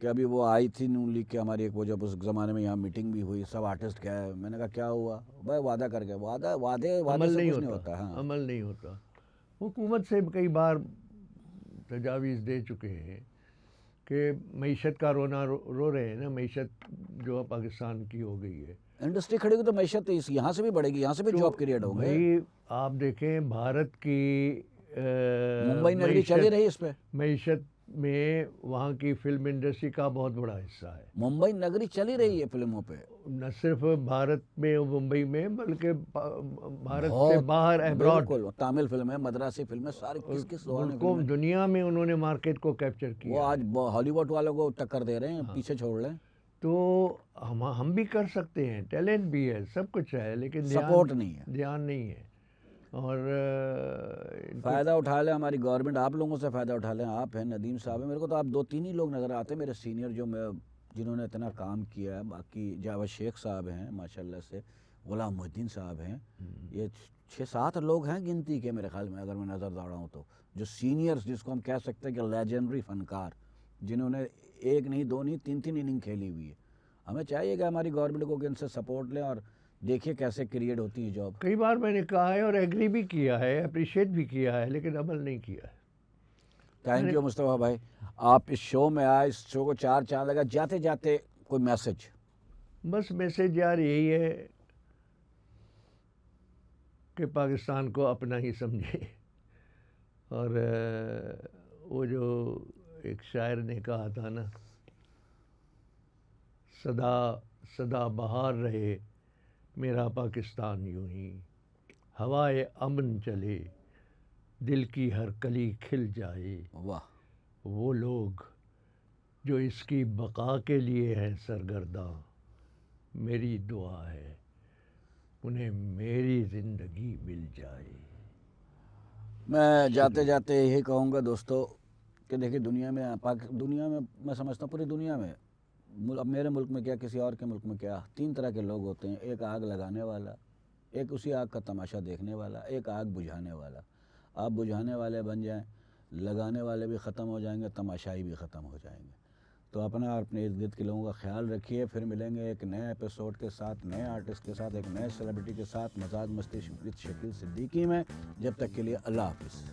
کہ ابھی وہ آئی تھی نون لیگ کے ہماری ایک، وہ جب اس زمانے میں یہاں میٹنگ بھی ہوئی، سب آرٹسٹ کیا ہے، میں نے کہا کیا ہوا بھائی، وعدہ کر کے، وعدے عمل سے نہیں کچھ نہیں ہوتا، ہوتا۔ ہاں عمل نہیں ہوتا۔ حکومت سے کئی بار تجاویز دے چکے ہیں کہ معیشت کا رونا رو رہے ہیں نا، معیشت جو پاکستان کی ہو گئی ہے، انڈسٹری کھڑی ہوگی تو معیشت یہاں سے بھی بڑھے گی، یہاں سے بھی جاب کریٹ ہوں گے۔ بھائی آپ دیکھیں بھارت کی ممبئی نگری چلی رہی اس پہ، معیشت میں وہاں کی فلم انڈسٹری کا بہت بڑا حصہ ہے۔ ممبئی نگری چلی رہی ہے فلموں پہ، نہ صرف بھارت میں ممبئی میں، بلکہ بھارت سے بہت، باہر ایبراڈ بالکل، تامل فلمیں، مدراسی فلمیں، ساری کس کس زبان ملکوں فلمیں، دنیا میں انہوں نے مارکیٹ کو کیپچر وہ کیا۔ آج ہالی ووڈ والوں کو ٹکر دے رہے ہیں، پیچھے چھوڑ لیں، تو ہم بھی کر سکتے ہیں، ٹیلنٹ بھی ہے، سب کچھ ہے، لیکن سپورٹ نہیں ہے۔ دھیان نہیں ہے، اور فائدہ اٹھا لیں ہماری گورنمنٹ، آپ لوگوں سے فائدہ اٹھا لیں، آپ ہیں، ندیم صاحب ہیں، میرے کو تو آپ 2-3 ہی لوگ نظر آتے ہیں میرے سینئر، جنہوں نے اتنا کام کیا ہے، باقی جاوید شیخ صاحب ہیں ماشاءاللہ سے، غلام محی الدین صاحب ہیں، یہ 6-7 لوگ ہیں گنتی کے میرے خیال میں، اگر میں نظر دوڑا ہوں تو، جو سینئرز جس کو ہم کہہ سکتے ہیں کہ لیجنڈری فنکار، جنہوں نے 1 نہیں 2 نہیں 3 اننگ کھیلی ہوئی ہے۔ ہمیں چاہیے کہ ہماری گورنمنٹ کو کہ ان سے سپورٹ لیں اور دیکھیے کیسے کریٹ ہوتی ہے جاب۔ کئی بار میں نے کہا ہے اور ایگری بھی کیا ہے، اپریشیٹ بھی کیا ہے، لیکن عمل نہیں کیا ہے۔ تھینک یو مصطفیٰ بھائی، آپ اس شو میں آئے، اس شو کو 4 چاند لگا، جاتے جاتے کوئی میسج؟ بس میسج یار یہی ہے کہ پاکستان کو اپنا ہی سمجھے، اور وہ جو ایک شاعر نے کہا تھا نا، صدا صدا بہار رہے میرا پاکستان یوں ہی، ہوائے امن چلے دل کی ہر کلی کھل جائے، واہ، وہ لوگ جو اس کی بقا کے لیے ہیں سرگرداں، میری دعا ہے انہیں میری زندگی مل جائے۔ میں جاتے جاتے یہی کہوں گا دوستو کہ دیکھیے دنیا میں میں سمجھتا ہوں پوری دنیا میں، اب میرے ملک میں کیا، کسی اور کے ملک میں کیا، 3 طرح کے لوگ ہوتے ہیں، ایک آگ لگانے والا، ایک اسی آگ کا تماشا دیکھنے والا، ایک آگ بجھانے والا۔ آپ بجھانے والے بن جائیں، لگانے والے بھی ختم ہو جائیں گے، تماشائی بھی ختم ہو جائیں گے۔ تو اپنا اور اپنے ارد گرد کے لوگوں کا خیال رکھیے، پھر ملیں گے ایک نئے ایپیسوڈ کے ساتھ، نئے آرٹسٹ کے ساتھ، ایک نئے سیلیبریٹی کے ساتھ، مزاج مستی وتھ شکیل صدیقی میں۔ جب تک کے لیے اللہ حافظ۔